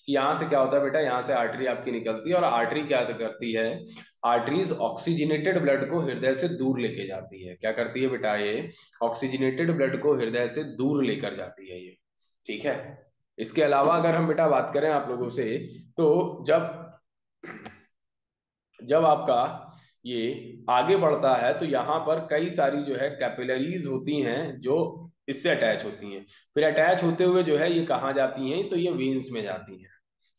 कि यहाँ से क्या होता है बेटा, यहाँ से आर्टरी आपकी निकलती है, और आर्टरी क्या करती है, आर्टरीज ऑक्सीजनेटेड ब्लड को हृदय से दूर लेके जाती है। क्या करती है बेटा, ये ऑक्सीजनेटेड ब्लड को हृदय से दूर लेकर जाती है ये। ठीक है, इसके अलावा अगर हम बेटा बात करें आप लोगों से, तो जब जब आपका ये आगे बढ़ता है तो यहाँ पर कई सारी जो है कैपिलरीज होती हैं जो इससे अटैच होती हैं। फिर अटैच होते हुए जो है ये कहाँ जाती हैं, तो ये वेन्स में जाती हैं।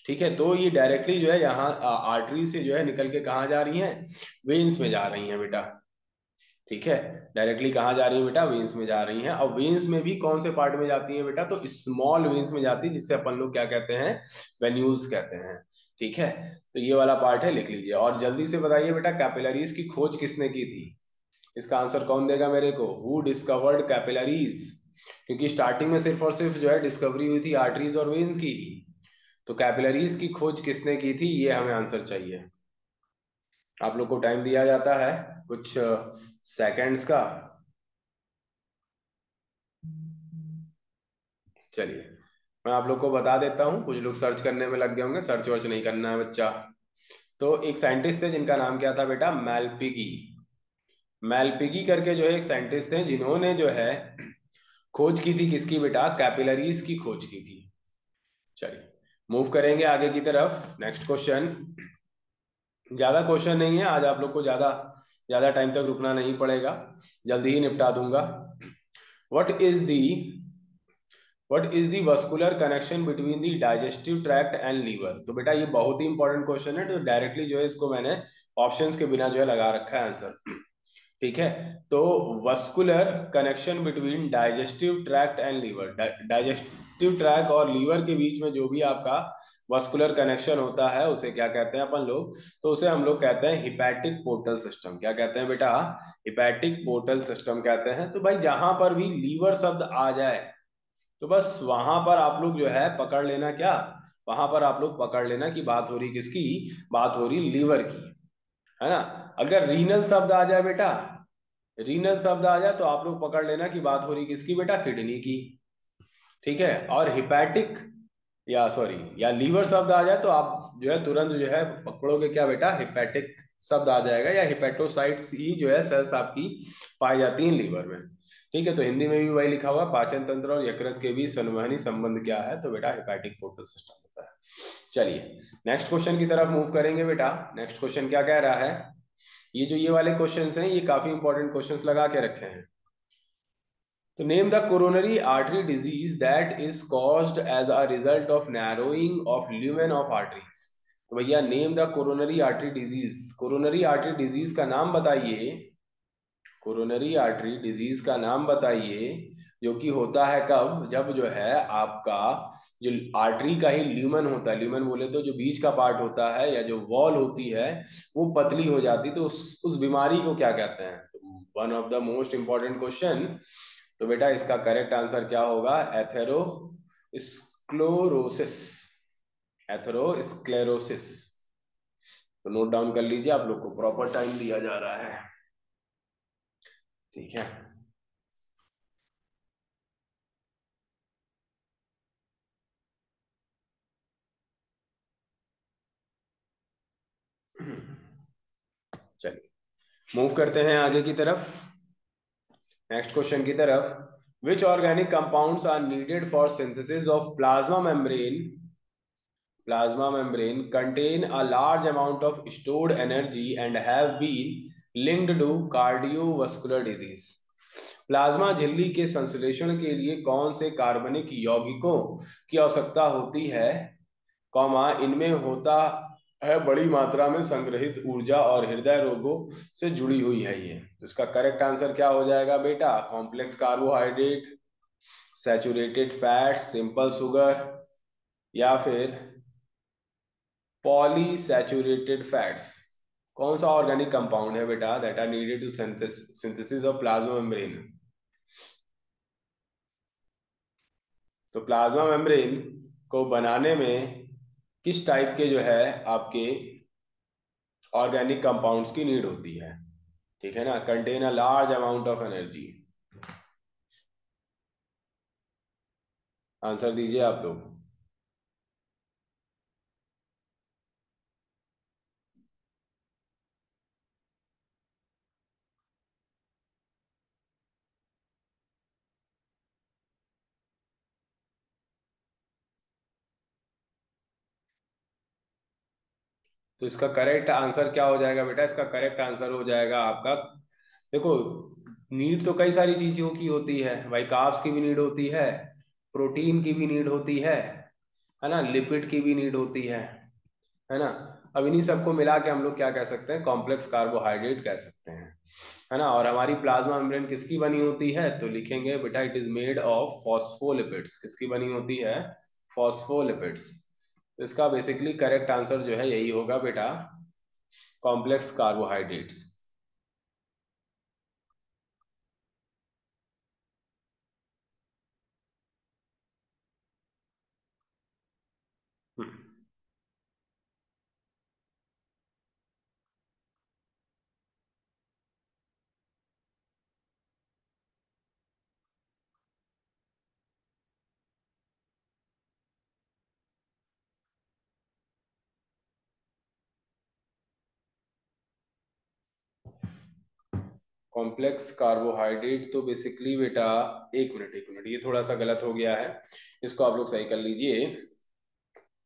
ठीक है, तो ये डायरेक्टली जो है यहाँ आर्टरी से जो है निकल के कहाँ जा रही हैं, वेन्स में जा रही हैं बेटा। ठीक है, डायरेक्टली कहाँ जा रही है बेटा, वेन्स में जा रही हैं। और वेन्स में भी कौन से पार्ट में जाती है बेटा, तो स्मॉल वेन्स में जाती है, जिससे अपन लोग क्या कहते हैं, वेन्यूल्स कहते हैं। ठीक है, तो ये वाला पार्ट है, लिख लीजिए। और जल्दी से बताइए बेटा, कैपिलरीज की खोज किसने की थी? इसका आंसर कौन देगा मेरे को, हु डिस्कवर्ड कैपिलरीज? क्योंकि स्टार्टिंग में सिर्फ और सिर्फ जो है डिस्कवरी हुई थी आर्टरीज और वेन्स की ही। तो कैपिलरीज की खोज किसने की थी, ये हमें आंसर चाहिए। आप लोग को टाइम दिया जाता है कुछ सेकंड्स का। चलिए, मैं आप लोग को बता देता हूँ, कुछ लोग सर्च करने में लग गए होंगे, सर्च वर्च नहीं करना है बच्चा। तो एक साइंटिस्ट थे जिनका नाम क्या था बेटा, मैलपिगी। मैलपिगी करके जो है एक साइंटिस्ट थे, जिन्होंने जो है खोज की थी किसकी बेटा, कैपिलरीज की खोज की थी। चलिए, मूव करेंगे आगे की तरफ। नेक्स्ट क्वेश्चन, ज्यादा क्वेश्चन नहीं है आज, आप लोग को ज्यादा ज्यादा टाइम तक रुकना नहीं पड़ेगा, जल्दी ही निपटा दूंगा। What is the what is the vascular connection between the digestive tract and liver. तो बेटा ये बहुत ही इंपॉर्टेंट क्वेश्चन है, तो डायरेक्टली जो है इसको मैंने ऑप्शंस के बिना जो है लगा रखा है आंसर। ठीक है, तो vascular connection between digestive tract and liver, digestive tract और लीवर के बीच में जो भी आपका वस्कुलर कनेक्शन होता है उसे क्या कहते हैं अपन लोग, तो उसे हम लोग कहते हैं हिपैटिक पोर्टल सिस्टम। क्या कहते हैं बेटा, हिपैटिक पोर्टल सिस्टम कहते हैं। तो भाई जहां पर भी लीवर शब्द आ जाए तो बस वहां पर आप लोग जो है पकड़ लेना, क्या वहां पर आप लोग पकड़ लेना कि बात हो रही किसकी, बात हो रही लीवर की, है ना। अगर रीनल शब्द आ जाए बेटा, रीनल शब्द आ जाए तो आप लोग पकड़ लेना कि बात हो रही किसकी बेटा, किडनी की। ठीक है, और हिपैटिक या सॉरी या लीवर शब्द आ जाए तो आप जो है तुरंत जो है पकड़ोगे क्या बेटा, हिपैटिक शब्द आ जाएगा, या हिपैटोसाइट्स ही जो है सेल्स आपकी पाई जाती हैं लीवर में। ठीक है, तो हिंदी में भी वही लिखा हुआ, पाचन तंत्र और यकृत के बीच संवहनी संबंध क्या है, तो बेटा हिपैटिक पोर्टल सिस्टम होता है। चलिए नेक्स्ट क्वेश्चन की तरफ मूव करेंगे बेटा। नेक्स्ट क्वेश्चन क्या कह रहा है, ये जो ये वाले क्वेश्चंस हैं ये काफी इंपॉर्टेंट क्वेश्चंस लगा के रखे हैं। तो name the coronary artery disease that is caused as a result of narrowing of lumen of arteries. तो भैया name the coronary artery disease, coronary artery disease का नाम बताइए, कोरोनरी आर्टरी डिजीज का नाम बताइए, जो कि होता है कब, जब जो है आपका जो आर्टरी का ही ल्यूमन होता है, ल्यूमन बोले तो जो बीच का पार्ट होता है या जो वॉल होती है वो पतली हो जाती, तो उस बीमारी को क्या कहते हैं। One of the most important question. तो बेटा इसका करेक्ट आंसर क्या होगा, एथेरोस्क्लेरोसिस, एथेरोस्क्लेरोसिस। तो नोट डाउन कर लीजिए, आप लोग को प्रॉपर टाइम दिया जा रहा है। ठीक है। चलिए मूव करते हैं आगे की तरफ, नेक्स्ट क्वेश्चन की तरफ। Which organic compounds are needed for synthesis of plasma membrane, plasma membrane contain a large amount of stored energy and have been linked to cardiovascular disease। Plasma झिल्ली के संश्लेषण के लिए कौन से कार्बनिक यौगिकों की आवश्यकता होती है, कॉमा इनमें होता है बड़ी मात्रा में संग्रहित ऊर्जा और हृदय रोगों से जुड़ी हुई है ये। तो इसका करेक्ट आंसर क्या हो जाएगा बेटा, complex carbohydrate, saturated fats, simple sugar, या फिर पॉलीसैचुरेटेड फैट्स। कौन सा ऑर्गेनिक कंपाउंड है बेटा that are needed to synthesis of plasma membrane. तो प्लाज्मा मेम्ब्रेन को बनाने में किस टाइप के जो है आपके ऑर्गेनिक कंपाउंड्स की नीड होती है। ठीक है ना, contain a large amount of energy. Answer दीजिए आप लोग। तो इसका करेक्ट आंसर क्या हो जाएगा बेटा, इसका करेक्ट आंसर हो जाएगा आपका, देखो नीड तो कई सारी चीजों की होती है भाई, कार्ब्स की भी नीड होती है, प्रोटीन की भी नीड होती है ना, लिपिड की भी नीड होती है ना। अब इन्हीं सबको मिला के हम लोग क्या कह सकते हैं, कॉम्प्लेक्स कार्बोहाइड्रेट कह सकते हैं, है ना। और हमारी प्लाज्मा मेम्ब्रेन किसकी बनी होती है, तो लिखेंगे बेटा it is made of phospholipids. किसकी बनी होती है, फॉस्फोलिपिड्स। तो इसका बेसिकली करेक्ट आंसर जो है यही होगा बेटा, कॉम्प्लेक्स कार्बोहाइड्रेट्स। कॉम्प्लेक्स कार्बोहाइड्रेट तो बेसिकली बेटा, एक मिनट ये थोड़ा सा गलत हो गया है, इसको आप लोग सही कर लीजिए।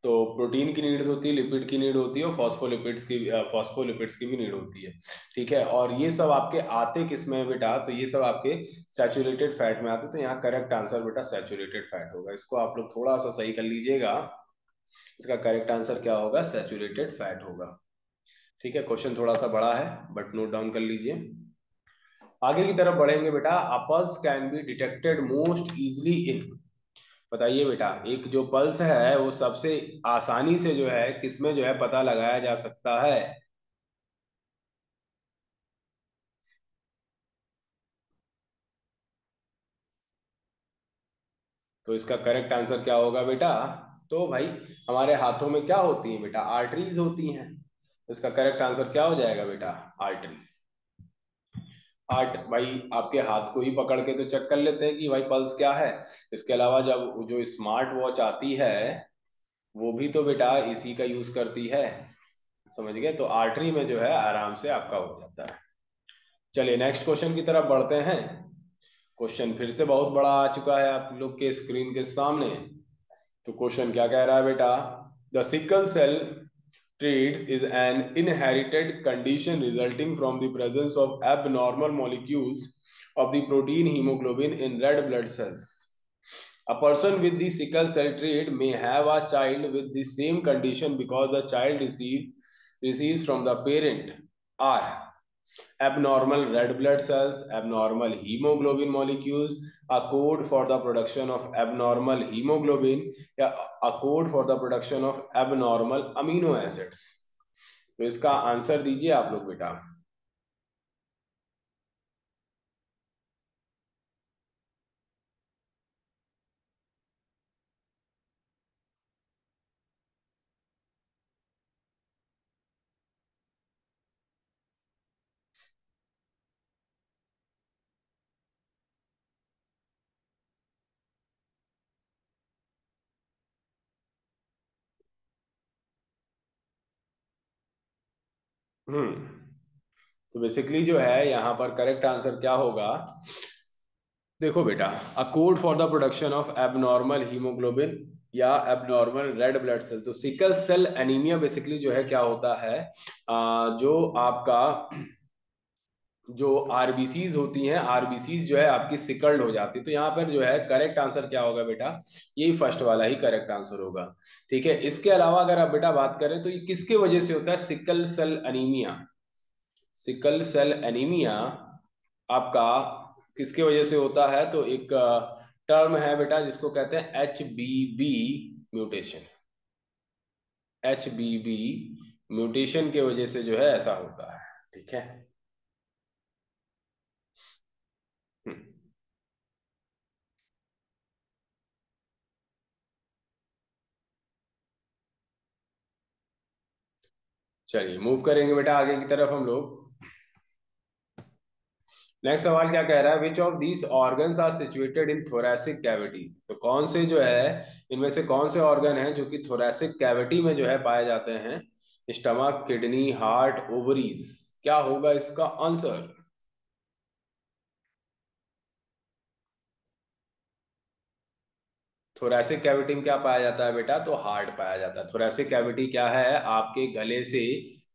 तो प्रोटीन की नीड्स होती है, लिपिड की नीड होती है, और फॉस्फोलिपिड्स की भी नीड होती है। ठीक है, और ये सब आपके आते किस में है बेटा, तो ये सब आपके सैचुरेटेड फैट में आते। तो यहाँ करेक्ट आंसर बेटा सैचुरेटेड फैट होगा। इसको आप लोग थोड़ा सा सही कर लीजिएगा। इसका करेक्ट आंसर क्या होगा, सैचुरेटेड फैट होगा। ठीक है, क्वेश्चन थोड़ा सा बड़ा है बट नोट डाउन कर लीजिए। आगे की तरफ बढ़ेंगे बेटा। A pulse can be detected most easily in, बताइए बेटा, एक जो पल्स है वो सबसे आसानी से जो है किसमें जो है पता लगाया जा सकता है। तो इसका करेक्ट आंसर क्या होगा बेटा, तो भाई हमारे हाथों में क्या होती है बेटा, आर्टरीज होती हैं। तो इसका करेक्ट आंसर क्या हो जाएगा बेटा, आर्टरी। आर्ट भाई आपके हाथ को ही पकड़ के तो चेक कर लेते हैं कि भाई पल्स क्या है। इसके अलावा जब जो स्मार्ट वॉच आती है वो भी तो बेटा इसी का यूज करती है, समझ गए। तो आर्टरी में जो है आराम से आपका हो जाता है। चलिए नेक्स्ट क्वेश्चन की तरफ बढ़ते हैं। क्वेश्चन फिर से बहुत बड़ा आ चुका है आप लोग के स्क्रीन के सामने। तो क्वेश्चन क्या कह रहा है बेटा, the sickle cell traits is an inherited condition resulting from the presence of abnormal molecules of the protein hemoglobin in red blood cells. A person with the sickle cell trait may have a child with the same condition because the child receives from the parent are abnormal red blood cells, abnormal hemoglobin molecules, a code for the production of abnormal hemoglobin, या a code for the production of abnormal amino acids। तो इसका answer दीजिए आप लोग बेटा। तो basically जो है यहाँ पर करेक्ट आंसर क्या होगा, देखो बेटा, a code for the production of abnormal haemoglobin या एबनॉर्मल रेड ब्लड सेल। तो सिकल सेल एनीमिया बेसिकली जो है क्या होता है, जो आपका जो आरबीसीज होती हैं, आरबीसीज जो है आपकी सिकल्ड हो जाती है। तो यहाँ पर जो है करेक्ट आंसर क्या होगा बेटा, यही फर्स्ट वाला ही करेक्ट आंसर होगा। ठीक है, इसके अलावा अगर आप बेटा बात करें तो ये किसके वजह से होता है, sickle cell anaemia. Sickle cell anaemia आपका किसके वजह से होता है, तो एक टर्म है बेटा जिसको कहते हैं H B B mutation. H B B mutation के वजह से जो है ऐसा होता है। ठीक है। हम्म, चलिए मूव करेंगे बेटा आगे की तरफ हम लोग। नेक्स्ट सवाल क्या कह रहा है, which of these organs are situated in thoracic cavity. तो कौन से जो है इनमें से कौन से ऑर्गन हैं जो कि थोरैसिक कैविटी में जो है पाए जाते हैं, स्टमक, किडनी, हार्ट, ओवरीज। क्या होगा इसका आंसर। थोरैसिक कैविटी में क्या पाया जाता है बेटा, तो हार्ट पाया जाता है। थोरैसिक कैविटी क्या है, आपके गले से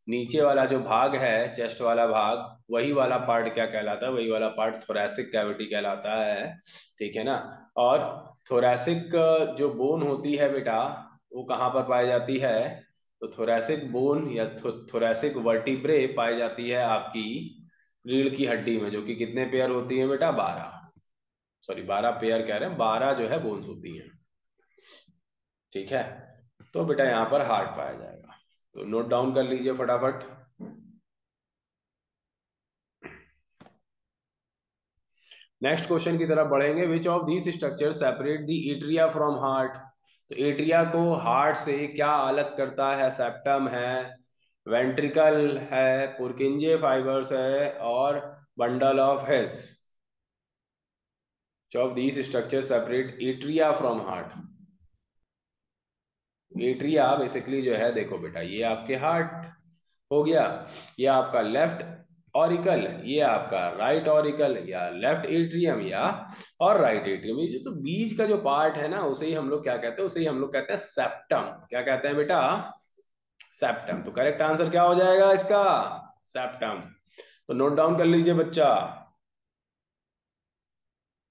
नीचे वाला जो भाग है, चेस्ट वाला भाग, वही वाला पार्ट क्या कहलाता है, वही वाला पार्ट थोरैसिक कैविटी कहलाता है। ठीक है ना। और थोरैसिक जो बोन होती है बेटा वो कहाँ पर पाई जाती है, तो थोरैसिक बोन या थोरैसिक वर्टिब्रे पाई जाती है आपकी रीढ़ की हड्डी में, जो कि कितने पेयर होती है बेटा, 12। सॉरी 12 पेयर कह रहे हैं, 12 जो है बोन्स होती हैं। ठीक है, तो बेटा यहाँ पर हार्ट पाया जाएगा। तो नोट डाउन कर लीजिए फटाफट। नेक्स्ट क्वेश्चन की तरफ बढ़ेंगे, विच of these structure separate the atria from heart. तो एट्रिया को हार्ट से क्या अलग करता है, सेप्टम है, वेंट्रिकल है, पुरकिंजे फाइबर्स है, और bundle of His. Of these structure separate atria from heart. Atria basically जो है देखो बेटा, ये आपके हार्ट हो गया, ये आपका लेफ्ट ऑरिकल, ये आपका राइट ऑरिकल या लेफ्ट एट्रियम या और राइट एट्रियम, ये जो तो बीच का जो पार्ट है ना उसे ही हम लोग क्या कहते हैं, उसे ही हम लोग कहते हैं सेप्टम। क्या कहते हैं बेटा? सेप्टम। तो करेक्ट आंसर क्या हो जाएगा इसका? सेप्टम। तो नोट डाउन कर लीजिए बच्चा।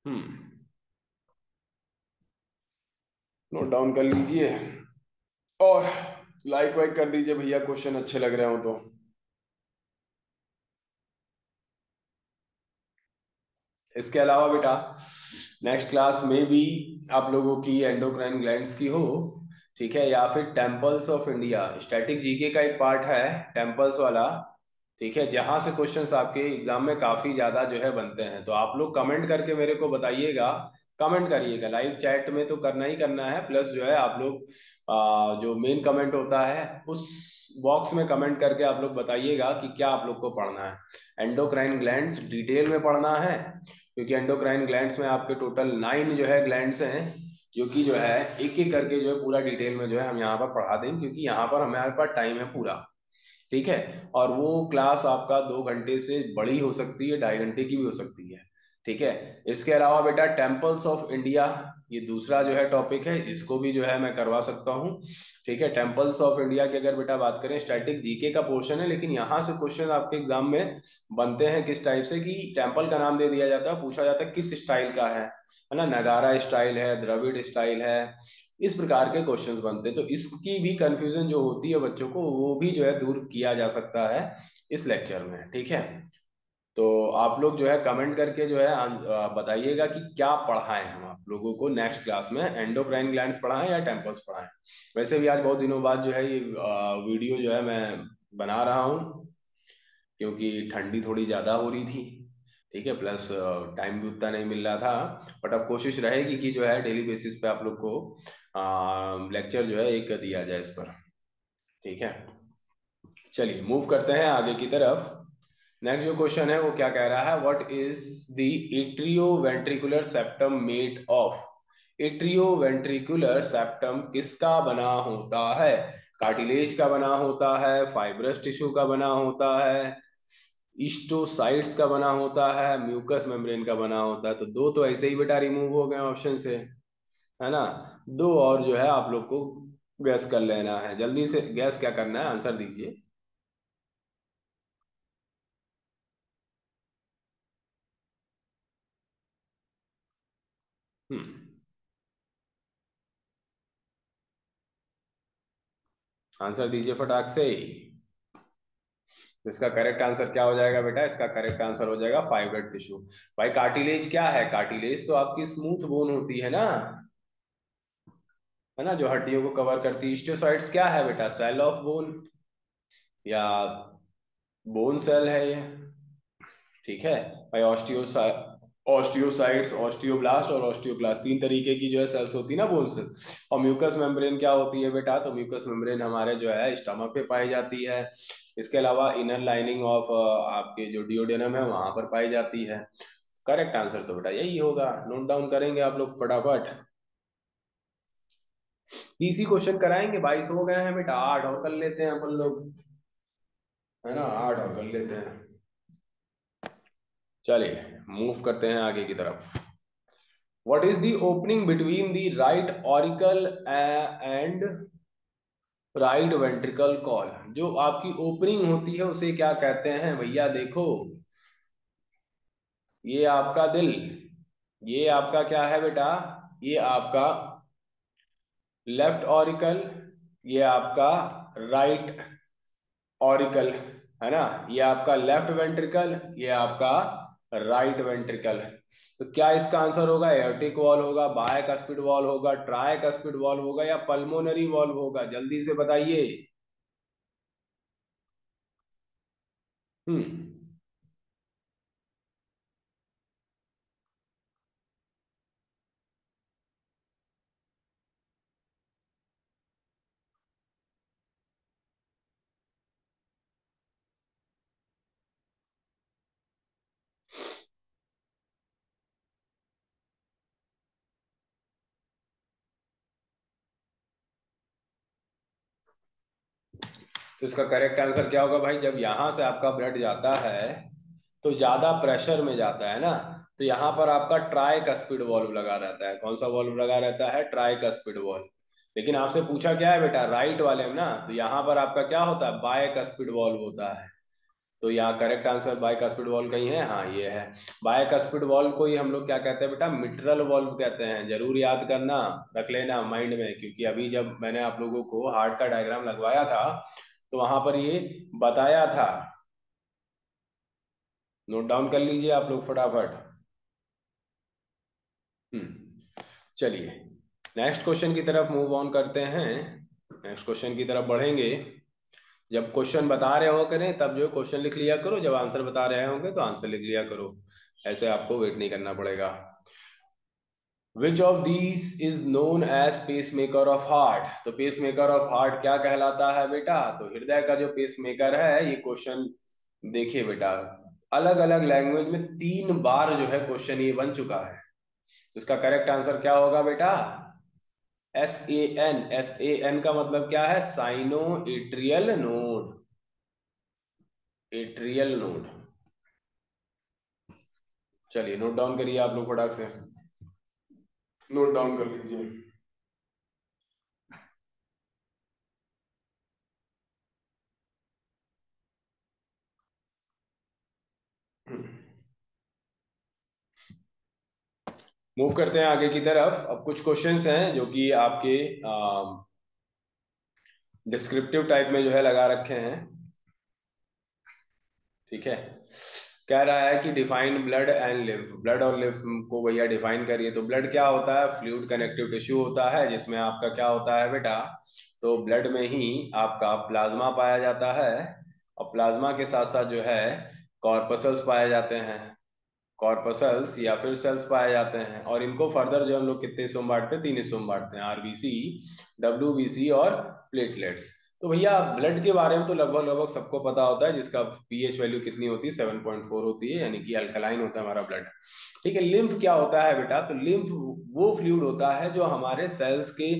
हम्म, नोट डाउन कर लीजिए और लाइक वाइक कर दीजिए भैया, क्वेश्चन अच्छे लग रहे हो तो। इसके अलावा बेटा नेक्स्ट क्लास में भी आप लोगों की एंडोक्राइन ग्लैंड्स की हो, ठीक है, या फिर temples of India, static GK का एक पार्ट है टेम्पल्स वाला, ठीक है, जहां से क्वेश्चंस आपके एग्जाम में काफी ज्यादा जो है बनते हैं। तो आप लोग कमेंट करके मेरे को बताइएगा, कमेंट करिएगा, लाइव चैट में तो करना ही करना है, प्लस जो है आप लोग जो मेन कमेंट होता है उस बॉक्स में कमेंट करके आप लोग बताइएगा कि क्या आप लोग को पढ़ना है। एंडोक्राइन ग्लैंड्स डिटेल में पढ़ना है, क्योंकि एंडोक्राइन ग्लैंड्स में आपके टोटल 9 जो है ग्लैंड्स हैं, जो कि जो है एक एक करके जो है पूरा डिटेल में जो है हम यहाँ पर पढ़ा देंगे, क्योंकि यहाँ पर हमारे पास टाइम है पूरा, ठीक है। और वो क्लास आपका 2 घंटे से बड़ी हो सकती है, 2.5 घंटे की भी हो सकती है, ठीक है। इसके अलावा बेटा टेम्पल्स ऑफ इंडिया, ये दूसरा जो है टॉपिक है, इसको भी जो है मैं करवा सकता हूँ, ठीक है। टेम्पल्स ऑफ इंडिया की अगर बेटा बात करें, स्टैटिक जीके का पोर्शन है, लेकिन यहाँ से क्वेश्चन आपके एग्जाम में बनते हैं किस टाइप से, कि टेम्पल का नाम दे दिया जाता है, पूछा जाता है किस स्टाइल का है ना, नगारा स्टाइल है, द्रविड़ स्टाइल है, इस प्रकार के क्वेश्चंस बनते हैं। तो इसकी भी कंफ्यूजन जो होती है बच्चों को, वो भी जो है दूर किया जा सकता है इस लेक्चर में, ठीक है। तो आप लोग जो है कमेंट करके जो है बताइएगा कि क्या पढ़ाएं हम आप लोगों को नेक्स्ट क्लास में, एंडोक्राइन ग्लैंड्स पढ़ाएं या टेम्पल्स पढ़ाएं। वैसे भी आज बहुत दिनों बाद जो है ये वीडियो जो है मैं बना रहा हूँ, क्योंकि ठंडी थोड़ी ज्यादा हो रही थी, ठीक है, प्लस टाइम भी उतना नहीं मिल रहा था। बट अब कोशिश रहेगी कि जो है डेली बेसिस पे आप लोग को लेक्चर जो है एक दिया जाए इस पर, ठीक है। चलिए मूव करते हैं आगे की तरफ। नेक्स्ट जो क्वेश्चन है वो क्या कह रहा है, what is the atrioventricular septum made of? Atrioventricular septum किसका बना होता है? कार्टिलेज का बना होता है, फाइब्रस टिश्यू का बना होता है, ईस्टोसाइट्स का बना होता है, म्यूकस मेम्ब्रेन का बना होता है? तो दो तो ऐसे ही बेटा रिमूव हो गए ऑप्शन से, है ना। दो और जो है आप लोग को गैस कर लेना है, जल्दी से गैस क्या करना है, आंसर दीजिए। हम्म, आंसर दीजिए फटाक से। तो इसका करेक्ट आंसर क्या हो जाएगा बेटा? इसका करेक्ट आंसर हो जाएगा फाइब्रोइड टिश्यू। भाई कार्टिलेज क्या है? कार्टिलेज तो आपकी स्मूथ बोन होती है ना, जो हड्डियों को कवर करती है। हिस्टोसाइट्स क्या है बेटा? सेल ऑफ बोन या बोन सेल है ये, ठीक है। भाई ऑस्टियोसाइट्स, ऑस्टियोब्लास्ट और ऑस्टियोक्लास्ट, तीन तरीके की जो है सेल्स होती है ना बोन सेल। और म्यूकस मेम्ब्रेन क्या होती है बेटा? तो म्यूकस मेम्ब्रेन हमारे जो है स्टमक पे पाई जाती है। इसके अलावा इनर लाइनिंग ऑफ आपके जो डिओडेनम है वहां पर पाई जाती है। करेक्ट आंसर तो बेटा यही होगा, नोट डाउन करेंगे आप लोग फटाफट। इसी क्वेश्चन कराएंगे, 22 हो गए हैं बेटा, 8 और कर लेते हैं अपन लोग, है ना, 8 और कर लेते हैं। चलिए मूव करते हैं आगे की तरफ। What is the opening between the right auricle and right ventricle call? जो आपकी ओपनिंग होती है उसे क्या कहते हैं भैया? देखो, ये आपका दिल, ये आपका क्या है बेटा? ये आपका लेफ्ट ऑरिकल, ये आपका राइट ऑरिकल, है ना, ये आपका लेफ्ट वेंट्रिकल, ये आपका राइट वेंट्रिकल। तो क्या इसका आंसर होगा? एयोर्टिक वॉल होगा, बायकस्पिड वॉल होगा, ट्राइकस्पिड वॉल होगा, या पल्मोनरी वॉल होगा? जल्दी से बताइए। हम्म, तो इसका करेक्ट आंसर क्या होगा भाई? जब यहां से आपका ब्लड जाता है, तो ज्यादा प्रेशर में जाता है ना, तो यहाँ पर आपका ट्राई कस्पिड वॉल्व लगा रहता है। कौन सा वॉल्व लगा रहता है? Try cuspid valve. लेकिन आपसे पूछा क्या है बेटा? राइट वाले में ना, तो यहाँ पर आपका क्या होता है? बाय कस्पिड वॉल्व होता है। तो यहाँ correct answer by cuspid valve कहीं है? हाँ ये है। बाय कस्पिड वॉल्व को ही हम लोग क्या कहते हैं बेटा? मिट्रल वॉल्व कहते हैं। जरूर याद करना, रख लेना माइंड में, क्योंकि अभी जब मैंने आप लोगों को हार्ट का डायग्राम लगवाया था तो वहां पर ये बताया था। नोट डाउन कर लीजिए आप लोग फटाफट। चलिए नेक्स्ट क्वेश्चन की तरफ मूव ऑन करते हैं। नेक्स्ट क्वेश्चन की तरफ बढ़ेंगे। जब क्वेश्चन बता रहे हो करें तब जो क्वेश्चन लिख लिया करो, जब आंसर बता रहे होंगे तो आंसर लिख लिया करो। ऐसे आपको वेट नहीं करना पड़ेगा। Which of these is known as pace maker of heart? तो पेस मेकर ऑफ हार्ट क्या कहलाता है बेटा? तो हृदय का जो पेस मेकर है, ये क्वेश्चन देखिए बेटा, अलग अलग लैंग्वेज में 3 बार जो है क्वेश्चन ये बन चुका है। तो इसका करेक्ट आंसर क्या होगा बेटा? SAN। SAN का मतलब क्या है? Cyano atrial node. Atrial node. चलिए नोट डाउन करिए आप लोग फटाक से, नोट डाउन कर लीजिए। मूव करते हैं आगे की तरफ। अब कुछ क्वेश्चंस हैं जो कि आपके डिस्क्रिप्टिव टाइप में जो है लगा रखे हैं। ठीक है। कह रहा है कि define blood and lymph. Blood और लिम्फ को भैया डिफाइन करिए। तो ब्लड क्या होता है? फ्लूइड कनेक्टिव टिश्यू होता है, जिसमें आपका क्या होता है बेटा? तो ब्लड में ही आपका प्लाज्मा पाया जाता है, और प्लाज्मा के साथ साथ जो है कॉर्पसल्स पाए जाते हैं। कॉर्पसल्स या फिर सेल्स पाए जाते हैं, और इनको फर्दर जो हम लोग कितने हिस्सों में बांटते हैं? 3 हिस्सों में बांटते हैं, RBC, WBC और प्लेटलेट्स। तो भैया ब्लड के बारे में तो लगभग लगभग सबको पता होता है, जिसका पीएच वैल्यू कितनी होती है? 7.4 होती है, यानी कि अल्कलाइन होता है हमारा ब्लड। ठीक है। लिम्फ क्या होता है बेटा? तो लिम्फ वो फ्लूइड होता है जो हमारे सेल्स के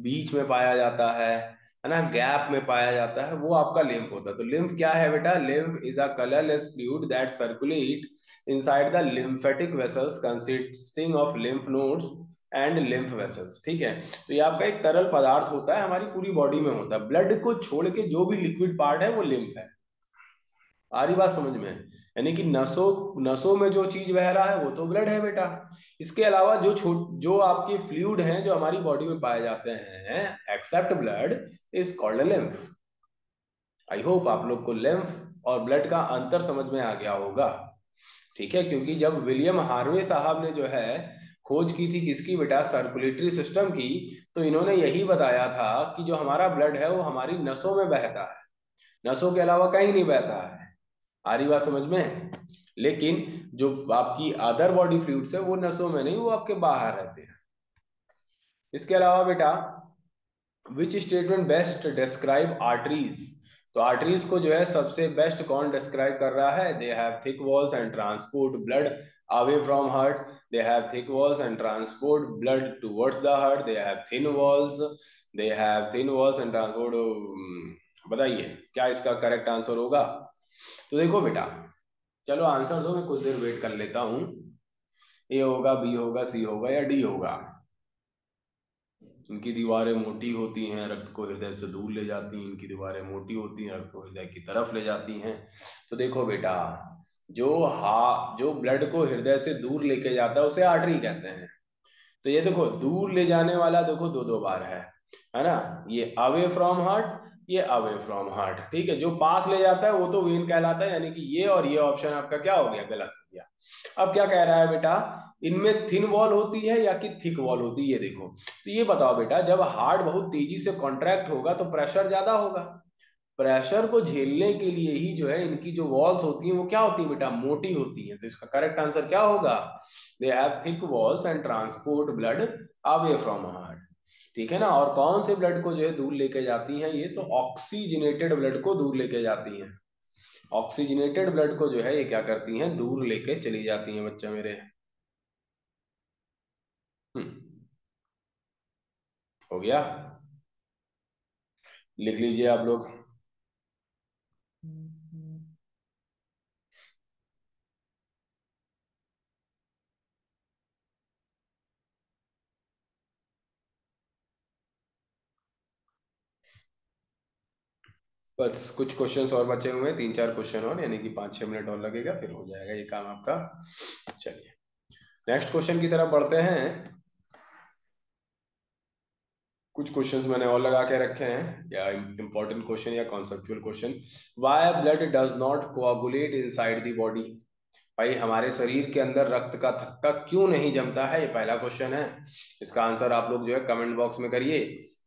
बीच में पाया जाता है ना, गैप में पाया जाता है, वो आपका लिम्फ होता है। तो लिम्फ क्या है बेटा? Lymph is a colourless fluid that circulate inside the lymphatic vessels consisting of lymph nodes and lymph vessels। ठीक है। तो ये आपका एक तरल पदार्थ होता है, हमारी पूरी बॉडी में होता है। ब्लड को छोड़ के जो भी लिक्विड पार्ट है वो लिम्फ है। आ रही बात समझ में? यानी कि नसों नसों में जो चीज बह रहा है वो तो ब्लड है बेटा। इसके अलावा जो आपके फ्लूइड हैं जो हमारी बॉडी में पाए जाते हैं, except blood, is called lymph. I hope आप लोग को लिम्फ और ब्लड का अंतर समझ में आ गया होगा। ठीक है। क्योंकि जब विलियम हार्वे साहब ने जो है खोज की थी किसकी बेटा? सर्कुलेटरी सिस्टम की, तो इन्होंने यही बताया था कि जो हमारा ब्लड है वो हमारी नसों में बहता है, नसों के अलावा कहीं नहीं बहता है। आ रही बात समझ में? लेकिन जो आपकी अदर बॉडी फ्लूइड्स है वो नसों में नहीं, वो आपके बाहर रहते हैं। इसके अलावा बेटा which statement best describe arteries? तो आर्टरीज को जो है सबसे बेस्ट कौन डिस्क्राइब कर रहा है? They have thick walls and transport blood away from heart. They have thick walls and transport blood towards the heart. They have thin walls. They have thin walls and transport. बताइए क्या इसका correct answer होगा? तो देखो बेटा, चलो answer दो, मैं कुछ देर वेट कर लेता हूँ। ए होगा, बी होगा, सी होगा या डी होगा? इनकी दीवारें मोटी होती हैं, रक्त को हृदय से दूर ले जाती हैं। इनकी दीवारें मोटी होती हैं, रक्त को हृदय की तरफ ले जाती हैं। तो देखो बेटा, जो ब्लड को हृदय से दूर लेके जाता है उसे आर्टरी कहते हैं। तो ये देखो दूर ले जाने वाला देखो दो दो बार है ना। ये अवे फ्रॉम हार्ट, ये अवे फ्रॉम हार्ट। ठीक है। जो पास ले जाता है वो तो वेन कहलाता है, यानी कि ये और ये ऑप्शन आपका क्या हो गया? गलत हो गया। अब क्या कह रहा है बेटा? इनमें थिन वॉल होती है या कि थिक वॉल होती है? ये देखो, तो ये बताओ बेटा, जब हार्ट बहुत तेजी से कॉन्ट्रैक्ट होगा तो प्रेशर ज्यादा होगा। प्रेशर को झेलने के लिए ही जो है इनकी जो वॉल्स होती हैं वो क्या होती है बेटा? मोटी होती है। तो इसका करेक्ट आंसर क्या होगा? They have thick walls and transport blood away from heart. ठीक है ना। और कौन से ब्लड को जो है दूर लेके जाती हैं? ये तो ऑक्सीजनेटेड ब्लड को दूर लेके जाती हैं। ऑक्सीजनेटेड ब्लड को जो है ये क्या करती हैं? दूर लेके चली जाती हैं बच्चे मेरे। हो गया। लिख लीजिए आप लोग। बस कुछ क्वेश्चंस और बचे हुए हैं, 3-4 क्वेश्चन और, यानी कि 5-6 मिनट और लगेगा, फिर हो जाएगा ये काम आपका। चलिए नेक्स्ट क्वेश्चन की तरफ बढ़ते हैं। कुछ क्वेश्चंस मैंने और लगा के रखे हैं, या इंपॉर्टेंट क्वेश्चन या conceptual question. Why blood does not coagulate inside the body. भाई हमारे शरीर के अंदर रक्त का थक्का क्यों नहीं जमता है, ये पहला क्वेश्चन है। इसका आंसर आप लोग जो है कमेंट बॉक्स में करिए।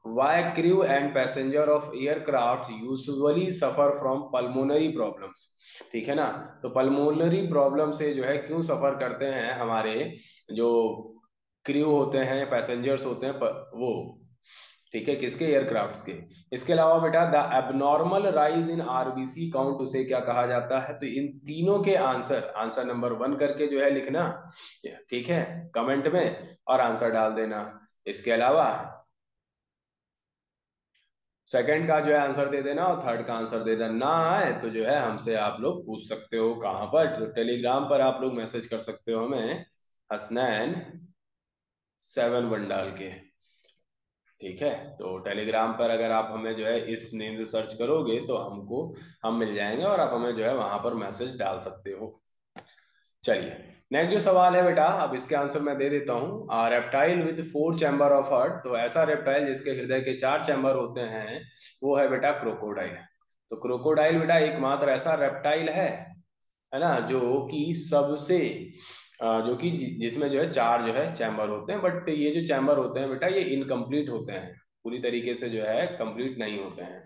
Why crew and passenger of aircraft usually suffer from pulmonary problems. ठीक है ना। तो पल्मोनरी प्रॉब्लम से जो है क्यों सफर करते हैं हमारे जो क्रू होते हैं, पैसेंजर्स होते हैं, वो। ठीक है, किसके, एयरक्राफ्ट्स के। इसके अलावा बेटा the abnormal rise in RBC count, उसे क्या कहा जाता है। तो इन तीनों के आंसर, आंसर नंबर 1 करके जो है लिखना। ठीक है, कमेंट में और आंसर डाल देना। इसके अलावा सेकंड का जो है आंसर दे देना, और थर्ड का आंसर दे देना। ना आए तो जो है हमसे आप लोग पूछ सकते हो, कहाँ पर, तो टेलीग्राम पर आप लोग मैसेज कर सकते हो हमें, हसनैन 7 1 डाल के। ठीक है, तो टेलीग्राम पर अगर आप हमें जो है इस नेम से सर्च करोगे तो हमको, हम मिल जाएंगे, और आप हमें जो है वहां पर मैसेज डाल सकते हो। चलिए नेक्स्ट जो सवाल है बेटा, अब इसके आंसर मैं दे देता हूँ। Reptile with 4 chamber of heart, तो ऐसा रेप्टाइल जिसके हृदय के 4 चैम्बर होते हैं, वो है बेटा क्रोकोडाइल। तो क्रोकोडाइल बेटा एकमात्र ऐसा रेप्टाइल है ना, जो कि सबसे जो कि जिसमें जो है 4 जो है चैम्बर होते हैं, बट ये जो चैम्बर होते हैं बेटा ये इनकम्प्लीट होते हैं, पूरी तरीके से जो है कंप्लीट नहीं होते हैं।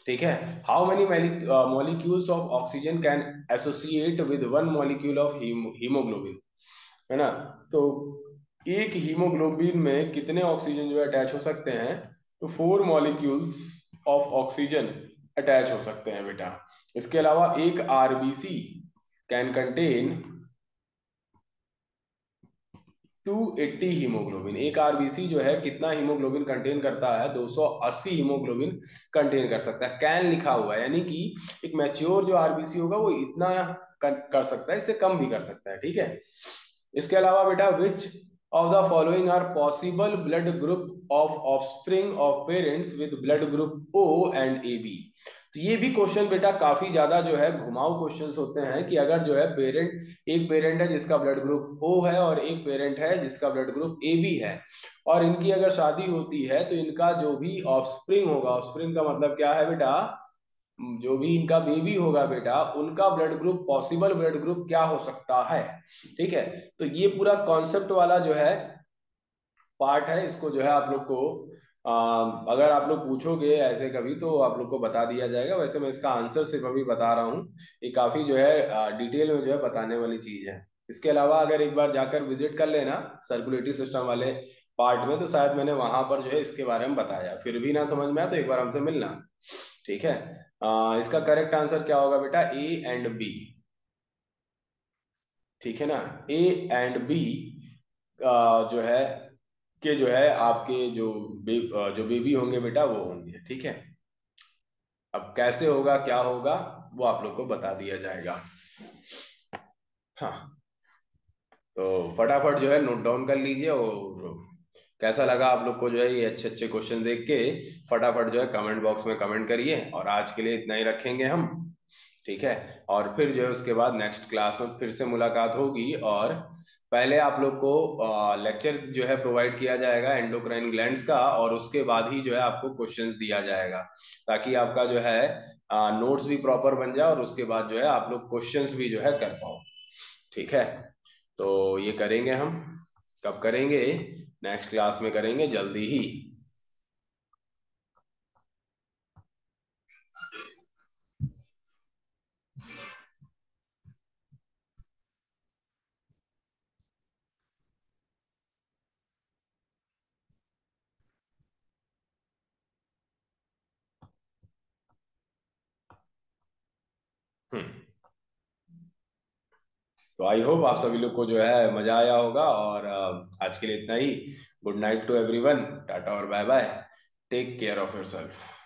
ठीक है। How many molecules of oxygen can associate with 1 molecule of haemoglobin, है ना। तो एक हीमोग्लोबिन में कितने ऑक्सीजन जो है अटैच हो सकते हैं। तो 4 मॉलिक्यूल्स ऑफ ऑक्सीजन अटैच हो सकते हैं बेटा। इसके अलावा एक आरबीसी कैन कंटेन 280 हीमोग्लोबिन। एक आरबीसी जो है कितना हीमोग्लोबिन कंटेन करता है, 280 हीमोग्लोबिन कंटेन कर सकता है। कैन लिखा हुआ है, यानी कि एक मैच्योर जो आरबीसी होगा वो इतना कर सकता है, इससे कम भी कर सकता है। ठीक है। इसके अलावा बेटा which of the following are possible blood group of offspring of parents with blood group O and A B. तो ये भी क्वेश्चन बेटा काफी ज्यादा जो है घुमाऊ क्वेश्चंस होते हैं, कि अगर जो है पेरेंट, एक पेरेंट है जिसका ब्लड ग्रुप ओ है, और एक पेरेंट है जिसका ब्लड ग्रुप ए बी है, और इनकी अगर शादी होती है तो इनका जो भी ऑफस्प्रिंग होगा, ऑफस्प्रिंग का मतलब क्या है बेटा, जो भी इनका बेबी होगा बेटा, उनका blood group, possible blood group क्या हो सकता है। ठीक है। तो ये पूरा कॉन्सेप्ट वाला जो है पार्ट है, इसको जो है आप लोग को अगर आप लोग पूछोगे ऐसे कभी तो आप लोग को बता दिया जाएगा। वैसे मैं इसका आंसर सिर्फ अभी बता रहा हूँ, ये काफी जो है डिटेल में जो है बताने वाली चीज है। इसके अलावा अगर एक बार जाकर विजिट कर लेना सर्कुलेटरी सिस्टम वाले पार्ट में, तो शायद मैंने वहां पर जो है इसके बारे में बताया, फिर भी ना समझ में आया तो एक बार हमसे मिलना। ठीक है। इसका करेक्ट आंसर क्या होगा बेटा, ए एंड बी। ठीक है ना। ए एंड बी जो है के जो है आपके जो बेबी होंगे बेटा वो होंगे। ठीक है। अब कैसे होगा, क्या होगा, वो आप लोग को बता दिया जाएगा। हाँ, तो फटाफट जो है नोट डाउन कर लीजिए, और कैसा लगा आप लोग को जो है ये अच्छे अच्छे क्वेश्चन देख के, फटाफट जो है कमेंट बॉक्स में कमेंट करिए। और आज के लिए इतना ही रखेंगे हम। ठीक है। और फिर जो है उसके बाद नेक्स्ट क्लास में फिर से मुलाकात होगी, और पहले आप लोग को लेक्चर जो है प्रोवाइड किया जाएगा एंडोक्राइन ग्लैंड्स का, और उसके बाद ही जो है आपको क्वेश्चंस दिया जाएगा, ताकि आपका जो है नोट्स भी प्रॉपर बन जाए, और उसके बाद जो है आप लोग क्वेश्चंस भी जो है कर पाओ। ठीक है। तो ये करेंगे हम, कब करेंगे, नेक्स्ट क्लास में करेंगे जल्दी ही। हम्म। तो आई होप आप सभी लोग को जो है मजा आया होगा, और आज के लिए इतना ही। Good night to everyone, tata और bye bye. Take care of yourself.